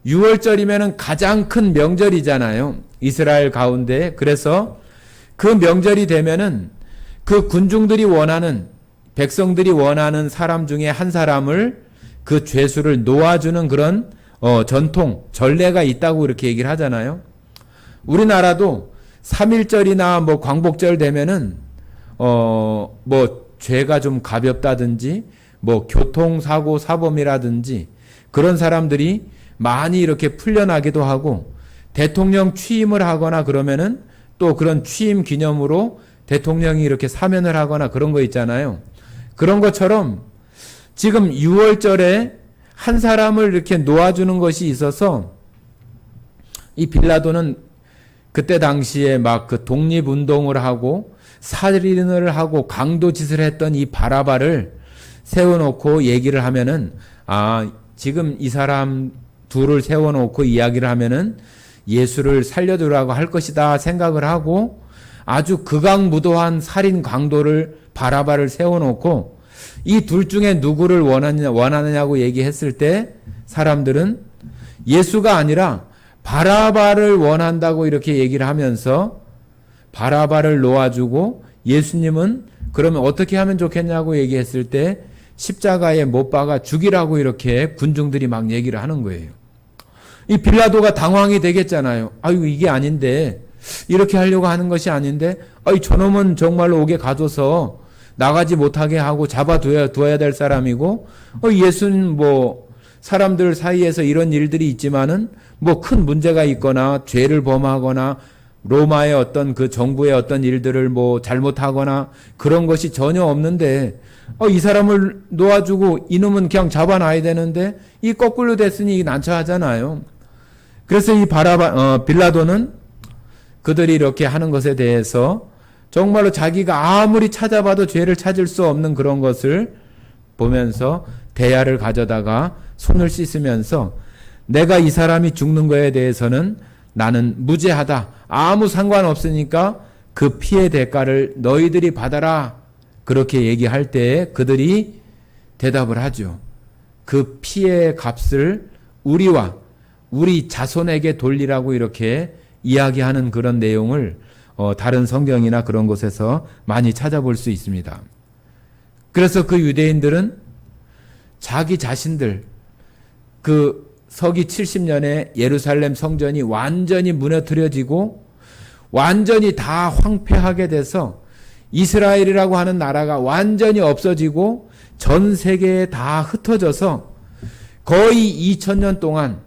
6월절이면은 가장 큰 명절이잖아요. 이스라엘 가운데. 그래서 그 명절이 되면은 그 군중들이 원하는, 백성들이 원하는 사람 중에 한 사람을, 그 죄수를 놓아주는 그런 전통, 전례가 있다고 이렇게 얘기를 하잖아요. 우리나라도 3.1절이나 뭐 광복절 되면은 뭐 죄가 좀 가볍다든지 뭐 교통사고 사범이라든지 그런 사람들이 많이 이렇게 풀려나기도 하고, 대통령 취임을 하거나 그러면은 또 그런 취임 기념으로 대통령이 이렇게 사면을 하거나 그런 거 있잖아요. 그런 것처럼 지금 6월절에 한 사람을 이렇게 놓아주는 것이 있어서, 이 빌라도는 그때 당시에 막 그 독립운동을 하고 살인을 하고 강도짓을 했던 이 바라바를 세워놓고 얘기를 하면은, 지금 이 사람 둘을 세워놓고 이야기를 하면은 예수를 살려두라고 할 것이다 생각을 하고, 아주 극악무도한 살인 강도를 바라바를 세워놓고 이 둘 중에 누구를 원하느냐고 얘기했을 때, 사람들은 예수가 아니라 바라바를 원한다고 이렇게 얘기를 하면서 바라바를 놓아주고, 예수님은 그러면 어떻게 하면 좋겠냐고 얘기했을 때 십자가에 못 박아 죽이라고 이렇게 군중들이 막 얘기를 하는 거예요. 이 빌라도가 당황이 되겠잖아요. 아유, 이게 아닌데, 이렇게 하려고 하는 것이 아닌데, 저놈은 정말로 옥에 가둬서 나가지 못하게 하고 잡아두어야 될 사람이고, 예수는 뭐 사람들 사이에서 이런 일들이 있지만은 뭐 큰 문제가 있거나 죄를 범하거나 로마의 어떤 그 정부의 어떤 일들을 뭐 잘못하거나 그런 것이 전혀 없는데, 이 사람을 놓아주고 이놈은 그냥 잡아놔야 되는데 이 거꾸로 됐으니 난처하잖아요. 그래서 이 빌라도는 그들이 이렇게 하는 것에 대해서 정말로 자기가 아무리 찾아봐도 죄를 찾을 수 없는 그런 것을 보면서 대야를 가져다가 손을 씻으면서, 내가 이 사람이 죽는 거에 대해서는 나는 무죄하다, 아무 상관없으니까 그 피의 대가를 너희들이 받아라, 그렇게 얘기할 때 그들이 대답을 하죠. 그 피의 값을 우리와 우리 자손에게 돌리라고 이렇게 이야기하는 그런 내용을 다른 성경이나 그런 곳에서 많이 찾아볼 수 있습니다. 그래서 그 유대인들은 자기 자신들, 그 서기 70년에 예루살렘 성전이 완전히 무너뜨려지고 완전히 다 황폐하게 돼서 이스라엘이라고 하는 나라가 완전히 없어지고 전 세계에 다 흩어져서 거의 2000년 동안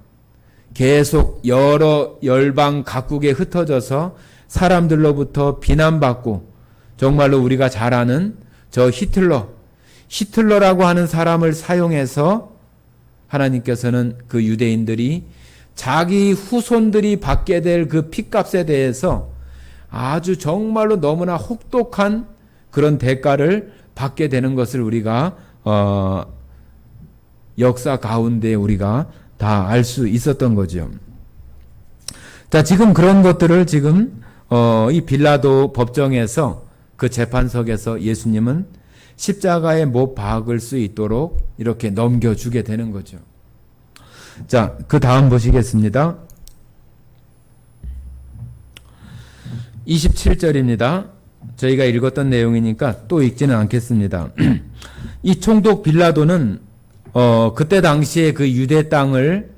계속 여러 열방 각국에 흩어져서 사람들로부터 비난받고, 정말로 우리가 잘 아는 저 히틀러라고 하는 사람을 사용해서 하나님께서는 그 유대인들이 자기 후손들이 받게 될 그 핏값에 대해서 아주 정말로 너무나 혹독한 그런 대가를 받게 되는 것을 우리가 역사 가운데 우리가 다 알 수 있었던 거죠. 자, 지금 그런 것들을 지금 이 빌라도 법정에서, 그 재판석에서 예수님은 십자가에 못 박을 수 있도록 이렇게 넘겨주게 되는 거죠. 자, 그 다음 보시겠습니다. 27절입니다. 저희가 읽었던 내용이니까 또 읽지는 않겠습니다. 이 총독 빌라도는 그때 당시에 그 유대 땅을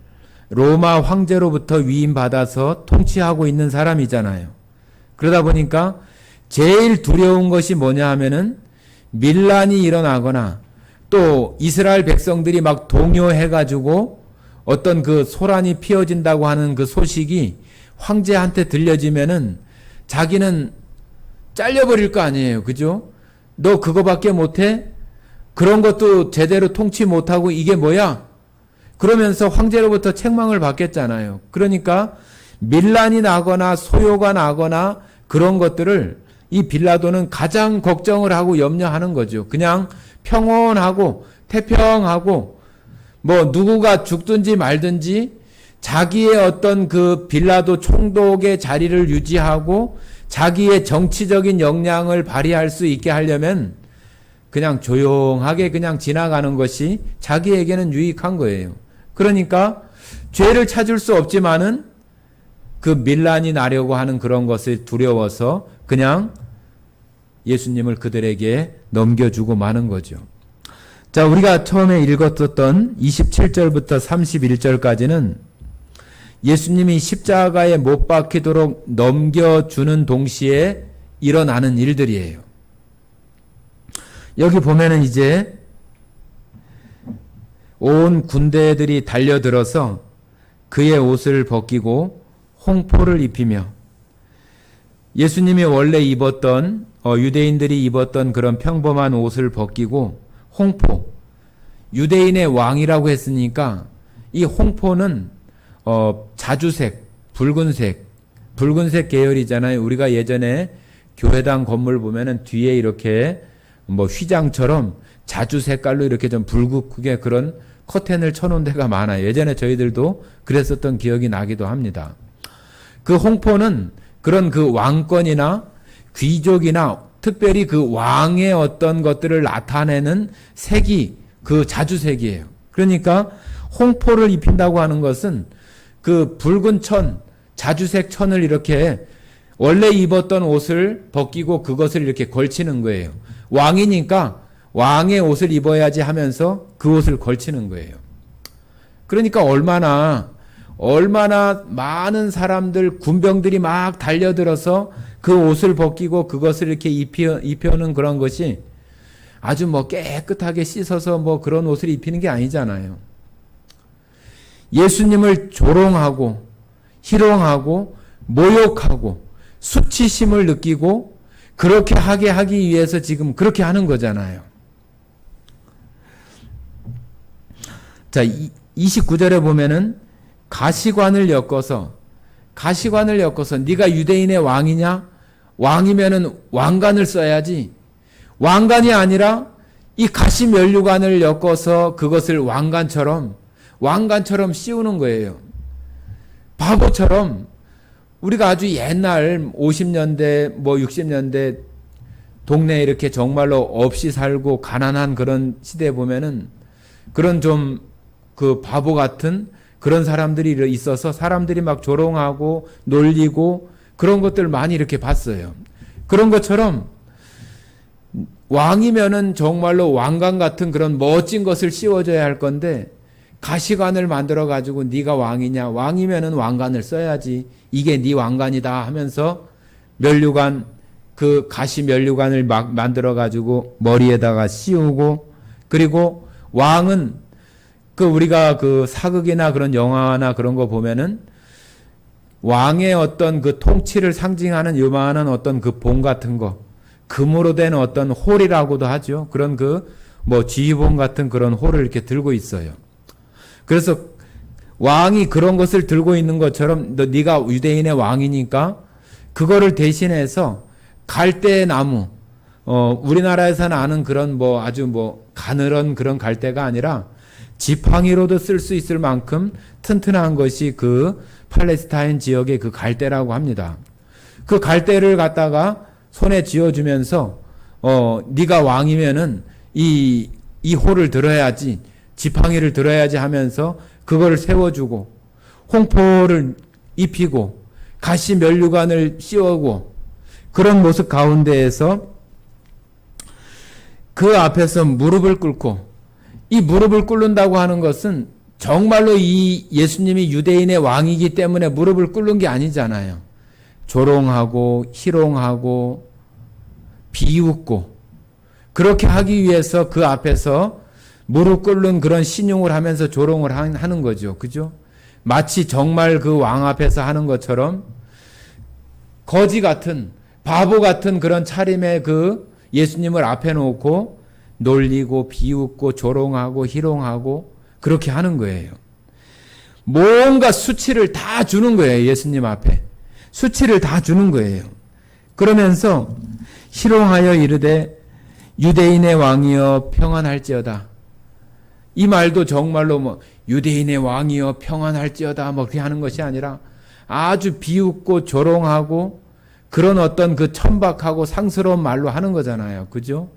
로마 황제로부터 위임받아서 통치하고 있는 사람이잖아요. 그러다 보니까 제일 두려운 것이 뭐냐 하면은 밀란이 일어나거나 또 이스라엘 백성들이 막 동요해가지고 어떤 그 소란이 피어진다고 하는 그 소식이 황제한테 들려지면은 자기는 잘려버릴 거 아니에요. 그죠? 너 그거밖에 못해? 그런 것도 제대로 통치 못하고 이게 뭐야? 그러면서 황제로부터 책망을 받겠잖아요. 그러니까 밀란이 나거나 소요가 나거나 그런 것들을 이 빌라도는 가장 걱정을 하고 염려하는 거죠. 그냥 평온하고 태평하고 뭐 누구가 죽든지 말든지 자기의 어떤 그 빌라도 총독의 자리를 유지하고 자기의 정치적인 역량을 발휘할 수 있게 하려면 그냥 조용하게 그냥 지나가는 것이 자기에게는 유익한 거예요. 그러니까 죄를 찾을 수 없지만은 그 밀란이 나려고 하는 그런 것을 두려워서 그냥 예수님을 그들에게 넘겨주고 마는 거죠. 자, 우리가 처음에 읽었었던 27절부터 31절까지는 예수님이 십자가에 못 박히도록 넘겨주는 동시에 일어나는 일들이에요. 여기 보면은 이제 온 군대들이 달려들어서 그의 옷을 벗기고 홍포를 입히며 예수님이 원래 입었던 유대인들이 입었던 그런 평범한 옷을 벗기고 홍포, 유대인의 왕이라고 했으니까 이 홍포는 자주색, 붉은색 계열이잖아요. 우리가 예전에 교회당 건물 보면은 뒤에 이렇게 뭐 휘장처럼 자주 색깔로 이렇게 좀 붉게 그런 커튼을 쳐놓은 데가 많아요. 예전에 저희들도 그랬었던 기억이 나기도 합니다. 그 홍포는 그런 그 왕권이나 귀족이나 특별히 그 왕의 어떤 것들을 나타내는 색이 그 자주색이에요. 그러니까 홍포를 입힌다고 하는 것은 그 붉은 천, 자주색 천을 이렇게 원래 입었던 옷을 벗기고 그것을 이렇게 걸치는 거예요. 왕이니까 왕의 옷을 입어야지 하면서 그 옷을 걸치는 거예요. 그러니까 얼마나 많은 사람들, 군병들이 막 달려들어서 그 옷을 벗기고 그것을 이렇게 입혀는 그런 것이 아주 뭐 깨끗하게 씻어서 뭐 그런 옷을 입히는 게 아니잖아요. 예수님을 조롱하고 희롱하고 모욕하고 수치심을 느끼고 그렇게 하기 위해서 지금 그렇게 하는 거잖아요. 자, 29절에 보면은 가시관을 엮어서 네가 유대인의 왕이냐? 왕이면은 왕관을 써야지. 왕관이 아니라 이 가시 면류관을 엮어서 그것을 왕관처럼 씌우는 거예요. 바보처럼 우리가 아주 옛날 50년대 뭐 60년대 동네에 이렇게 정말로 없이 살고 가난한 그런 시대에 보면은 그런 좀 그 바보 같은 그런 사람들이 있어서 사람들이 막 조롱하고 놀리고 그런 것들 많이 이렇게 봤어요. 그런 것처럼 왕이면은 정말로 왕관 같은 그런 멋진 것을 씌워줘야 할 건데 가시관을 만들어 가지고 네가 왕이냐? 왕이면은 왕관을 써야지. 이게 네 왕관이다 하면서 면류관 그 가시 면류관을 막 만들어 가지고 머리에다가 씌우고 그리고 왕은 그 우리가 그 사극이나 그런 영화나 그런 거 보면은 왕의 어떤 그 통치를 상징하는 요만한 어떤 그 봉 같은 거 금으로 된 어떤 홀이라고도 하죠. 그런 그 뭐 지휘봉 같은 그런 홀을 이렇게 들고 있어요. 그래서 왕이 그런 것을 들고 있는 것처럼 네가 유대인의 왕이니까 그거를 대신해서 갈대나무 우리나라에서는 아는 그런 뭐 아주 뭐 가늘은 그런 갈대가 아니라 지팡이로도 쓸 수 있을 만큼 튼튼한 것이 그 팔레스타인 지역의 그 갈대라고 합니다. 그 갈대를 갖다가 손에 쥐어주면서 네가 왕이면은 이 홀을 들어야지 지팡이를 들어야지 하면서 그거를 세워주고 홍포를 입히고 가시 면류관을 씌우고 그런 모습 가운데에서 그 앞에서 무릎을 꿇고 이 무릎을 꿇는다고 하는 것은 정말로 이 예수님이 유대인의 왕이기 때문에 무릎을 꿇는 게 아니잖아요. 조롱하고 희롱하고 비웃고 그렇게 하기 위해서 그 앞에서 무릎 꿇는 그런 신용을 하면서 조롱을 하는 거죠. 그죠? 마치 정말 그 왕 앞에서 하는 것처럼 거지 같은 바보 같은 그런 차림의 그 예수님을 앞에 놓고 놀리고 비웃고 조롱하고 희롱하고 그렇게 하는 거예요. 뭔가 수치를 다 주는 거예요. 예수님 앞에. 수치를 다 주는 거예요. 그러면서 희롱하여 이르되 유대인의 왕이여 평안할지어다. 이 말도 정말로 뭐 유대인의 왕이여 평안할지어다 뭐 그렇게 하는 것이 아니라 아주 비웃고 조롱하고 그런 어떤 그 천박하고 상스러운 말로 하는 거잖아요. 그죠?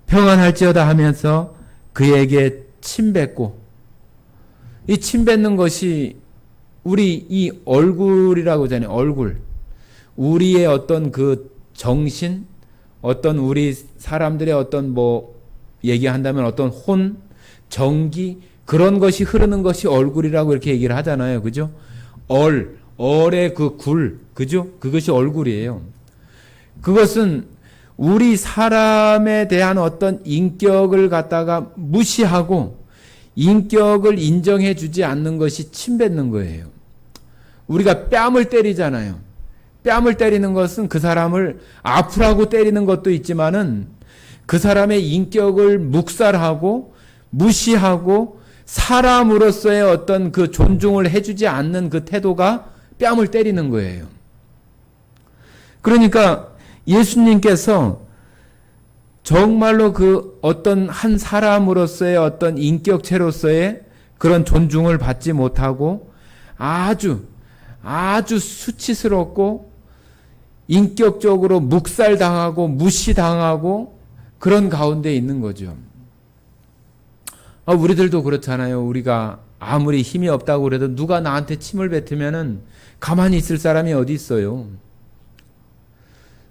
평안할지어다 하면서 그에게 침 뱉고 이 침 뱉는 것이 우리 이 얼굴이라고 하잖아요. 얼굴. 우리의 어떤 그 정신, 어떤 우리 사람들의 어떤 뭐 얘기한다면 어떤 혼, 정기 그런 것이 흐르는 것이 얼굴이라고 이렇게 얘기를 하잖아요. 그죠? 얼의 그 굴, 그죠? 그것이 얼굴이에요. 그것은 우리 사람에 대한 어떤 인격을 갖다가 무시하고 인격을 인정해 주지 않는 것이 침뱉는 거예요. 우리가 뺨을 때리잖아요. 뺨을 때리는 것은 그 사람을 아프라고 때리는 것도 있지만은 그 사람의 인격을 묵살하고 무시하고 사람으로서의 어떤 그 존중을 해주지 않는 그 태도가 뺨을 때리는 거예요. 그러니까 예수님께서 정말로 그 어떤 한 사람으로서의 어떤 인격체로서의 그런 존중을 받지 못하고 아주 수치스럽고 인격적으로 묵살당하고 무시당하고 그런 가운데 있는 거죠. 우리들도 그렇잖아요. 우리가 아무리 힘이 없다고 그래도 누가 나한테 침을 뱉으면은 가만히 있을 사람이 어디 있어요.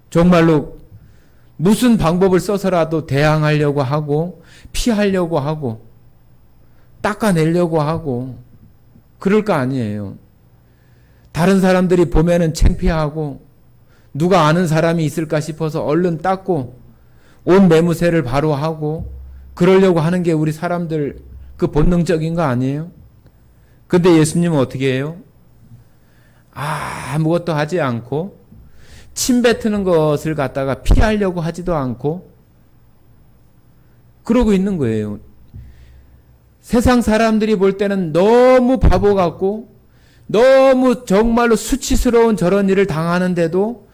정말로 무슨 방법을 써서라도 대항하려고 하고 피하려고 하고 닦아내려고 하고 그럴 거 아니에요. 다른 사람들이 보면은 창피하고 누가 아는 사람이 있을까 싶어서 얼른 닦고 옷 매무새를 바로 하고 그러려고 하는 게 우리 사람들 그 본능적인 거 아니에요? 근데 예수님은 어떻게 해요? 아무것도 하지 않고 침 뱉는 것을 갖다가 피하려고 하지도 않고 그러고 있는 거예요. 세상 사람들이 볼 때는 너무 바보 같고 너무 정말로 수치스러운 저런 일을 당하는데도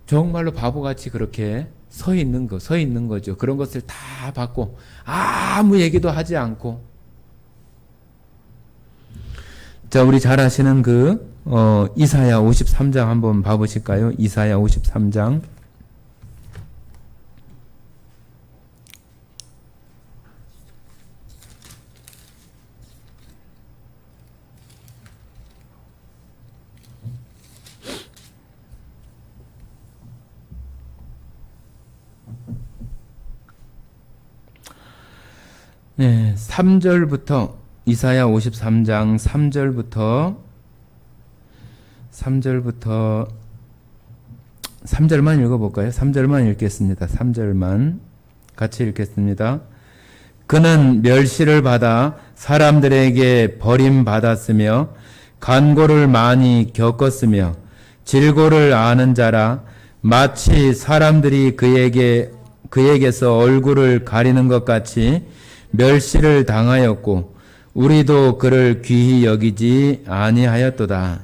정말로 바보같이 그렇게 서 있는 거죠. 그런 것을 다 받고 아무 얘기도 하지 않고. 자, 우리 잘 아시는 이사야 53장 한번 봐보실까요? 이사야 53장. 네, 3절부터 이사야 53장 3절만 읽어볼까요? 3절만 읽겠습니다. 3절만 같이 읽겠습니다. 그는 멸시를 받아 사람들에게 버림받았으며 간고를 많이 겪었으며 질고를 아는 자라 마치 사람들이 그에게서 얼굴을 가리는 것 같이 멸시를 당하였고 우리도 그를 귀히 여기지 아니하였도다.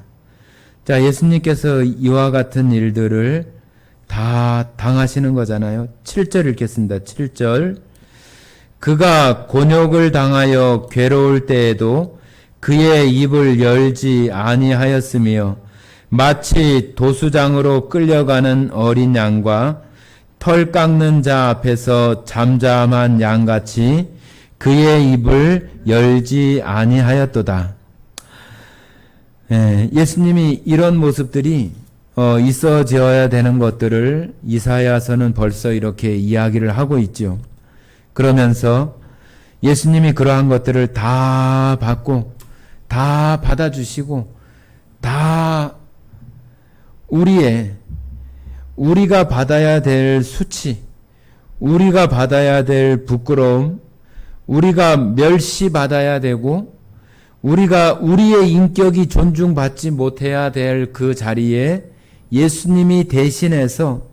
자, 예수님께서 이와 같은 일들을 다 당하시는 거잖아요. 7절 읽겠습니다. 7절. 그가 곤욕을 당하여 괴로울 때에도 그의 입을 열지 아니하였으며 마치 도수장으로 끌려가는 어린 양과 털 깎는 자 앞에서 잠잠한 양같이 그의 입을 열지 아니하였도다. 예수님이 이런 모습들이 있어져야 되는 것들을 이사야서는 벌써 이렇게 이야기를 하고 있죠. 그러면서 예수님이 그러한 것들을 다 받고 다 받아주시고 다 우리가 받아야 될 수치, 우리가 받아야 될 부끄러움, 우리가 멸시받아야 되고 우리의 인격이 존중받지 못해야 될 그 자리에 예수님이 대신해서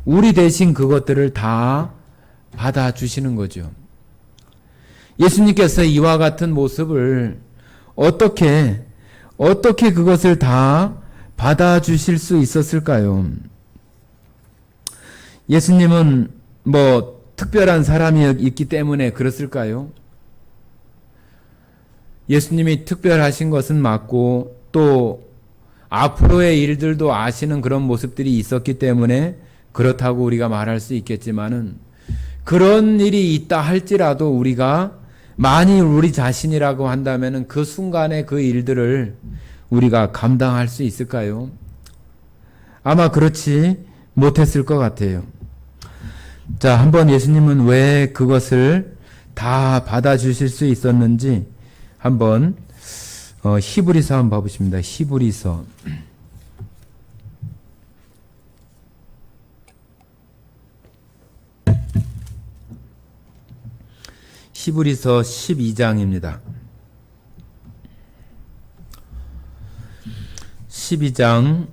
우리 대신 그것들을 다 받아주시는 거죠. 예수님께서 이와 같은 모습을 어떻게 그것을 다 받아주실 수 있었을까요? 예수님은 특별한 사람이 있기 때문에 그랬을까요? 예수님이 특별하신 것은 맞고 또 앞으로의 일들도 아시는 그런 모습들이 있었기 때문에 그렇다고 우리가 말할 수 있겠지만은 그런 일이 있다 할지라도 우리가 만일 우리 자신이라고 한다면은 그 순간에 그 일들을 우리가 감당할 수 있을까요? 아마 그렇지 못했을 것 같아요. 자, 한번 예수님은 왜 그것을 다 받아주실 수 있었는지 한번 히브리서 한번 봐보십니다. 히브리서 12장입니다. 12장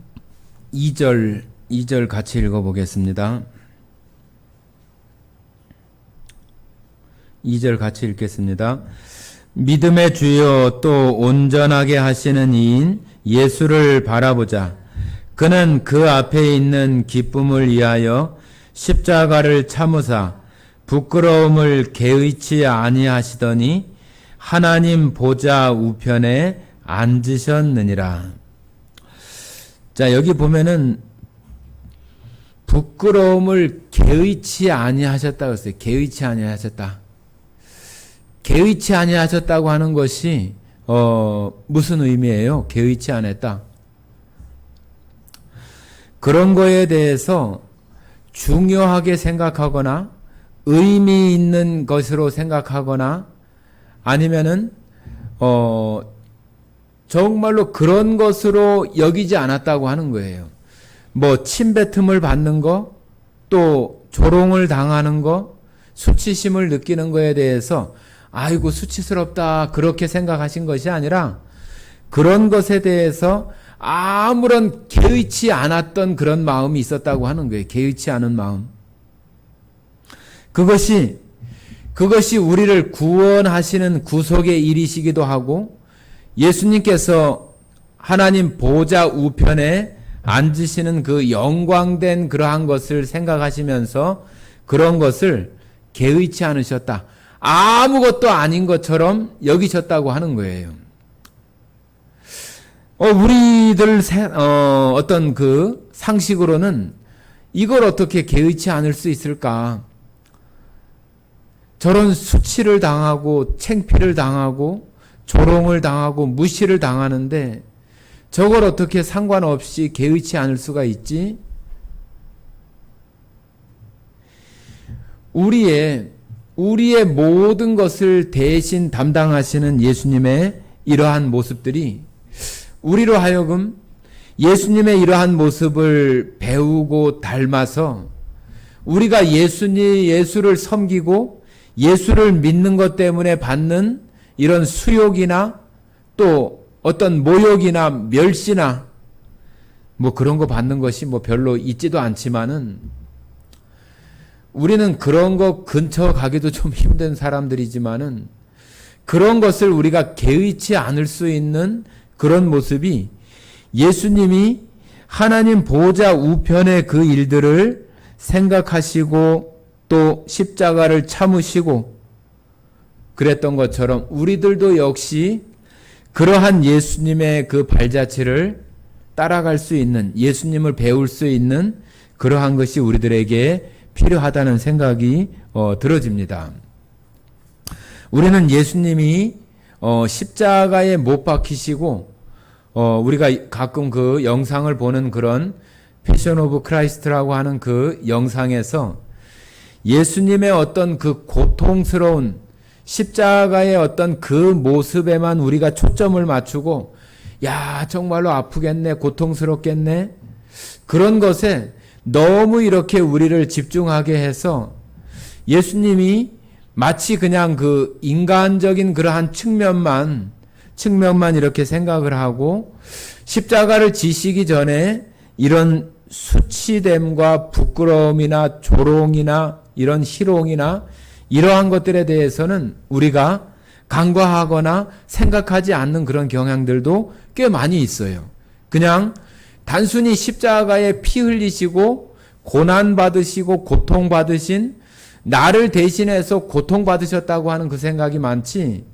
2절 같이 읽어보겠습니다. 2절 같이 읽겠습니다. 믿음의 주요 또 온전하게 하시는 이인 예수를 바라보자. 그는 그 앞에 있는 기쁨을 위하여 십자가를 참으사 부끄러움을 개의치 아니하시더니 하나님 보좌 우편에 앉으셨느니라. 자, 여기 보면은 부끄러움을 개의치 아니하셨다고 했어요. 개의치 아니하셨다. 개의치 아니하셨다고 하는 것이 무슨 의미예요? 개의치 않았다. 그런 거에 대해서 중요하게 생각하거나 의미 있는 것으로 생각하거나 아니면은 정말로 그런 것으로 여기지 않았다고 하는 거예요. 뭐 침뱉음을 받는 거, 또 조롱을 당하는 거, 수치심을 느끼는 거에 대해서 아이고 수치스럽다 그렇게 생각하신 것이 아니라 그런 것에 대해서 아무런 개의치 않았던 그런 마음이 있었다고 하는 거예요. 개의치 않은 마음. 그것이 우리를 구원하시는 구속의 일이시기도 하고 예수님께서 하나님 보좌 우편에 앉으시는 그 영광된 그러한 것을 생각하시면서 그런 것을 개의치 않으셨다. 아무것도 아닌 것처럼 여기셨다고 하는 거예요. 우리들 어떤 그 상식으로는 이걸 어떻게 개의치 않을 수 있을까? 저런 수치를 당하고 창피를 당하고 조롱을 당하고 무시를 당하는데 저걸 어떻게 상관없이 개의치 않을 수가 있지? 우리의 모든 것을 대신 담당하시는 예수님의 이러한 모습들이 우리로 하여금 예수님의 이러한 모습을 배우고 닮아서 우리가 예수를 섬기고 예수를 믿는 것 때문에 받는 이런 수욕이나 또 어떤 모욕이나 멸시나 뭐 그런 거 받는 것이 뭐 별로 있지도 않지만은 우리는 그런 거 근처 가기도 좀 힘든 사람들이지만은 그런 것을 우리가 개의치 않을 수 있는 그런 모습이 예수님이 하나님 보좌 우편의 그 일들을 생각하시고 또 십자가를 참으시고 그랬던 것처럼 우리들도 역시 그러한 예수님의 그 발자취를 따라갈 수 있는 예수님을 배울 수 있는 그러한 것이 우리들에게 필요하다는 생각이 들어집니다. 우리는 예수님이 십자가에 못 박히시고 우리가 가끔 그 영상을 보는 그런 패션 오브 크라이스트라고 하는 그 영상에서 예수님의 어떤 그 고통스러운 십자가의 어떤 그 모습에만 우리가 초점을 맞추고 야 정말로 아프겠네 고통스럽겠네 그런 것에 너무 이렇게 우리를 집중하게 해서 예수님이 마치 그냥 그 인간적인 그러한 측면만 이렇게 생각을 하고 십자가를 지시기 전에 이런 수치됨과 부끄러움이나 조롱이나 이런 희롱이나 이러한 것들에 대해서는 우리가 간과하거나 생각하지 않는 그런 경향들도 꽤 많이 있어요. 그냥 단순히 십자가에 피 흘리시고 고난 받으시고 고통 받으신 나를 대신해서 고통 받으셨다고 하는 그 생각이 많지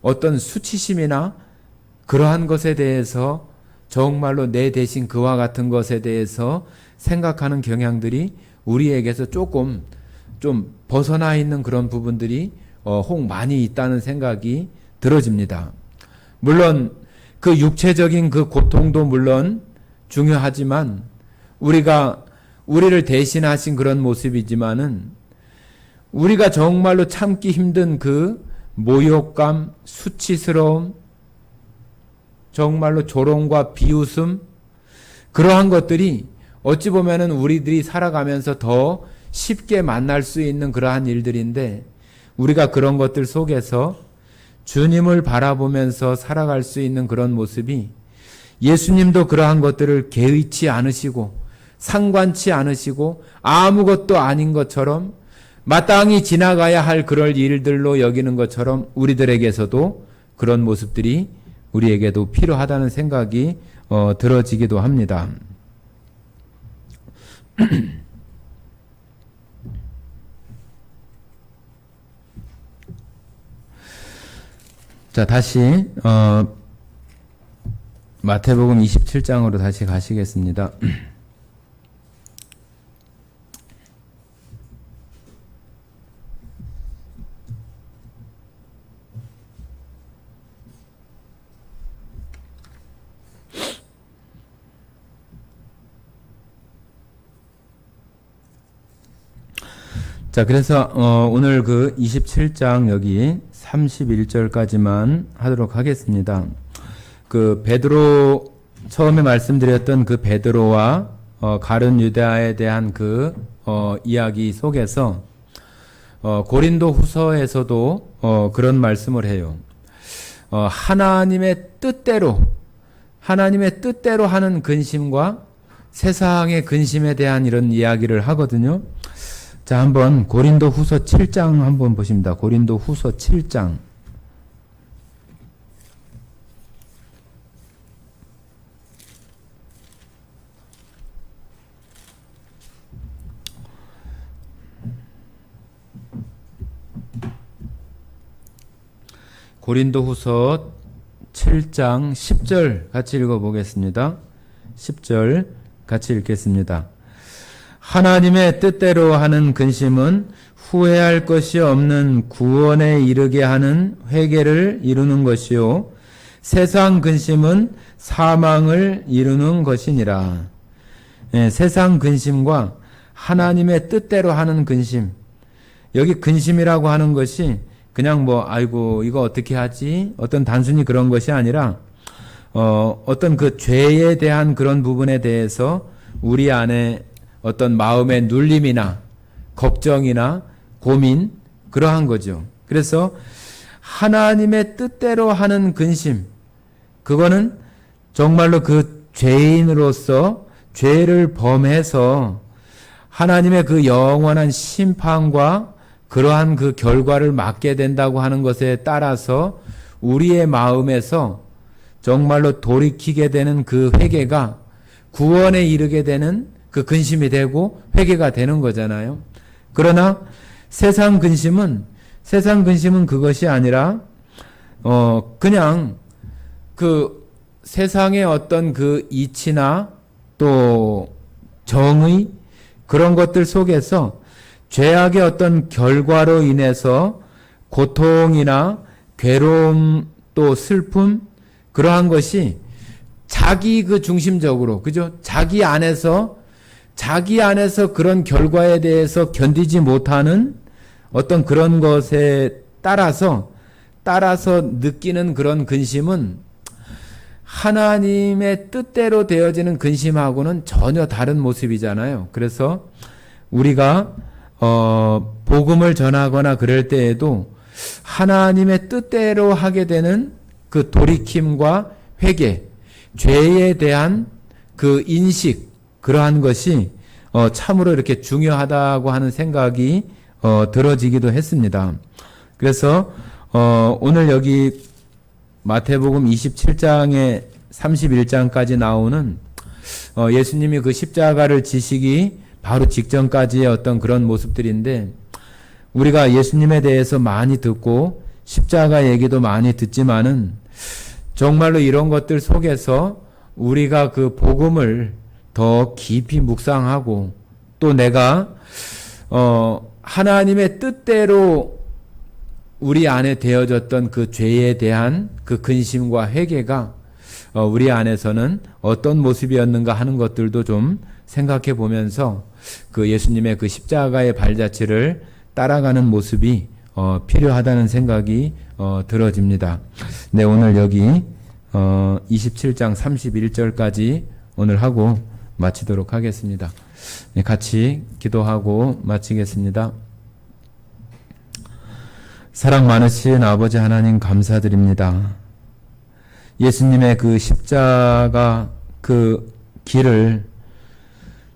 어떤 수치심이나 그러한 것에 대해서 정말로 내 대신 그와 같은 것에 대해서 생각하는 경향들이 우리에게서 조금 좀 벗어나 있는 그런 부분들이 혹 많이 있다는 생각이 들어집니다. 물론 그 육체적인 그 고통도 물론 중요하지만 우리를 대신하신 그런 모습이지만은 우리가 정말로 참기 힘든 그 모욕감, 수치스러움, 정말로 조롱과 비웃음, 그러한 것들이 어찌 보면은 우리들이 살아가면서 더 쉽게 만날 수 있는 그러한 일들인데, 우리가 그런 것들 속에서 주님을 바라보면서 살아갈 수 있는 그런 모습이, 예수님도 그러한 것들을 개의치 않으시고 상관치 않으시고 아무것도 아닌 것처럼 마땅히 지나가야 할 그럴 일들로 여기는 것처럼 우리들에게서도 그런 모습들이 우리에게도 필요하다는 생각이 들어지기도 합니다. 자, 다시 마태복음 27장으로 다시 가시겠습니다. 자, 그래서 오늘 그 27장 여기 31절까지만 하도록 하겠습니다. 그 베드로, 처음에 말씀드렸던 그 베드로와 가룟 유다에 대한 그 이야기 속에서 고린도 후서에서도 그런 말씀을 해요. 하나님의 뜻대로 하는 근심과 세상의 근심에 대한 이런 이야기를 하거든요. 자, 한번 고린도 후서 7장 한번 보십니다. 고린도 후서 7장. 고린도 후서 7장 10절 같이 읽어보겠습니다. 10절 같이 읽겠습니다. 하나님의 뜻대로 하는 근심은 후회할 것이 없는 구원에 이르게 하는 회개를 이루는 것이요, 세상 근심은 사망을 이루는 것이니라. 세상 근심과 하나님의 뜻대로 하는 근심, 여기 근심이라고 하는 것이 그냥 아이고 이거 어떻게 하지? 어떤 단순히 그런 것이 아니라 어떤 그 죄에 대한 그런 부분에 대해서 우리 안에 어떤 마음의 눌림이나 걱정이나 고민, 그러한 거죠. 그래서 하나님의 뜻대로 하는 근심, 그거는 정말로 그 죄인으로서 죄를 범해서 하나님의 그 영원한 심판과 그러한 그 결과를 맞게 된다고 하는 것에 따라서 우리의 마음에서 정말로 돌이키게 되는 그 회개가 구원에 이르게 되는 그 근심이 되고 회개가 되는 거잖아요. 그러나 세상 근심은 그것이 아니라 그냥 그 세상의 어떤 그 이치나 또 정의, 그런 것들 속에서 죄악의 어떤 결과로 인해서 고통이나 괴로움 또 슬픔, 그러한 것이 자기 그 중심적으로, 그죠? 자기 안에서 그런 결과에 대해서 견디지 못하는 어떤 그런 것에 따라서 느끼는 그런 근심은 하나님의 뜻대로 되어지는 근심하고는 전혀 다른 모습이잖아요. 그래서 우리가 복음을 전하거나 그럴 때에도 하나님의 뜻대로 하게 되는 그 돌이킴과 회개, 죄에 대한 그 인식, 그러한 것이 참으로 이렇게 중요하다고 하는 생각이 들어지기도 했습니다. 그래서 오늘 여기 마태복음 27장에 31장까지 나오는 예수님이 그 십자가를 지시기 바로 직전까지의 어떤 그런 모습들인데, 우리가 예수님에 대해서 많이 듣고 십자가 얘기도 많이 듣지만은 정말로 이런 것들 속에서 우리가 그 복음을 더 깊이 묵상하고 또 내가 하나님의 뜻대로 우리 안에 되어졌던 그 죄에 대한 그 근심과 회개가 우리 안에서는 어떤 모습이었는가 하는 것들도 좀 생각해 보면서 그 예수님의 그 십자가의 발자취를 따라가는 모습이 필요하다는 생각이 들어집니다. 네, 오늘 여기 27장 31절까지 오늘 하고 마치도록 하겠습니다. 네, 같이 기도하고 마치겠습니다. 사랑 많으신 아버지 하나님 감사드립니다. 예수님의 그 십자가 그 길을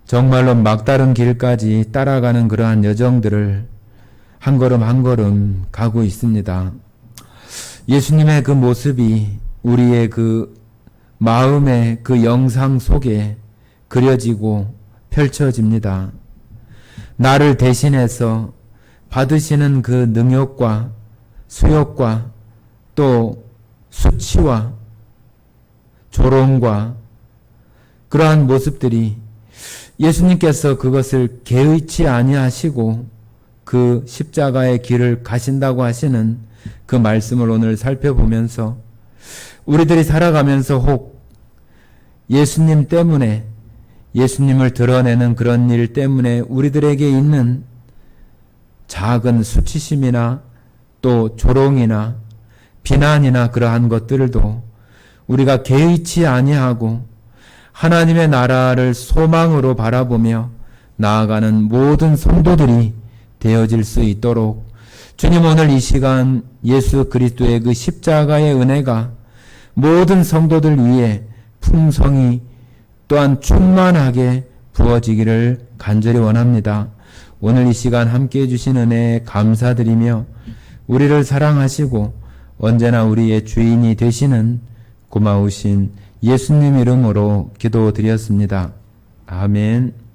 정말로 막다른 길까지 따라가는 그러한 여정들을 한 걸음 한 걸음 가고 있습니다. 예수님의 그 모습이 우리의 그 마음의 그 영상 속에 그려지고 펼쳐집니다. 나를 대신해서 받으시는 그 능욕과 수욕과 또 수치와 조롱과 그러한 모습들이 예수님께서 그것을 개의치 아니하시고 그 십자가의 길을 가신다고 하시는 그 말씀을 오늘 살펴보면서 우리들이 살아가면서 혹 예수님 때문에 예수님을 드러내는 그런 일 때문에 우리들에게 있는 작은 수치심이나 또 조롱이나 비난이나 그러한 것들도 우리가 개의치 아니하고 하나님의 나라를 소망으로 바라보며 나아가는 모든 성도들이 되어질 수 있도록 주님 오늘 이 시간 예수 그리스도의 그 십자가의 은혜가 모든 성도들 위해 풍성히 또한 충만하게 부어지기를 간절히 원합니다. 오늘 이 시간 함께 해주신 은혜에 감사드리며 우리를 사랑하시고 언제나 우리의 주인이 되시는 고마우신 예수님 이름으로 기도드렸습니다. 아멘.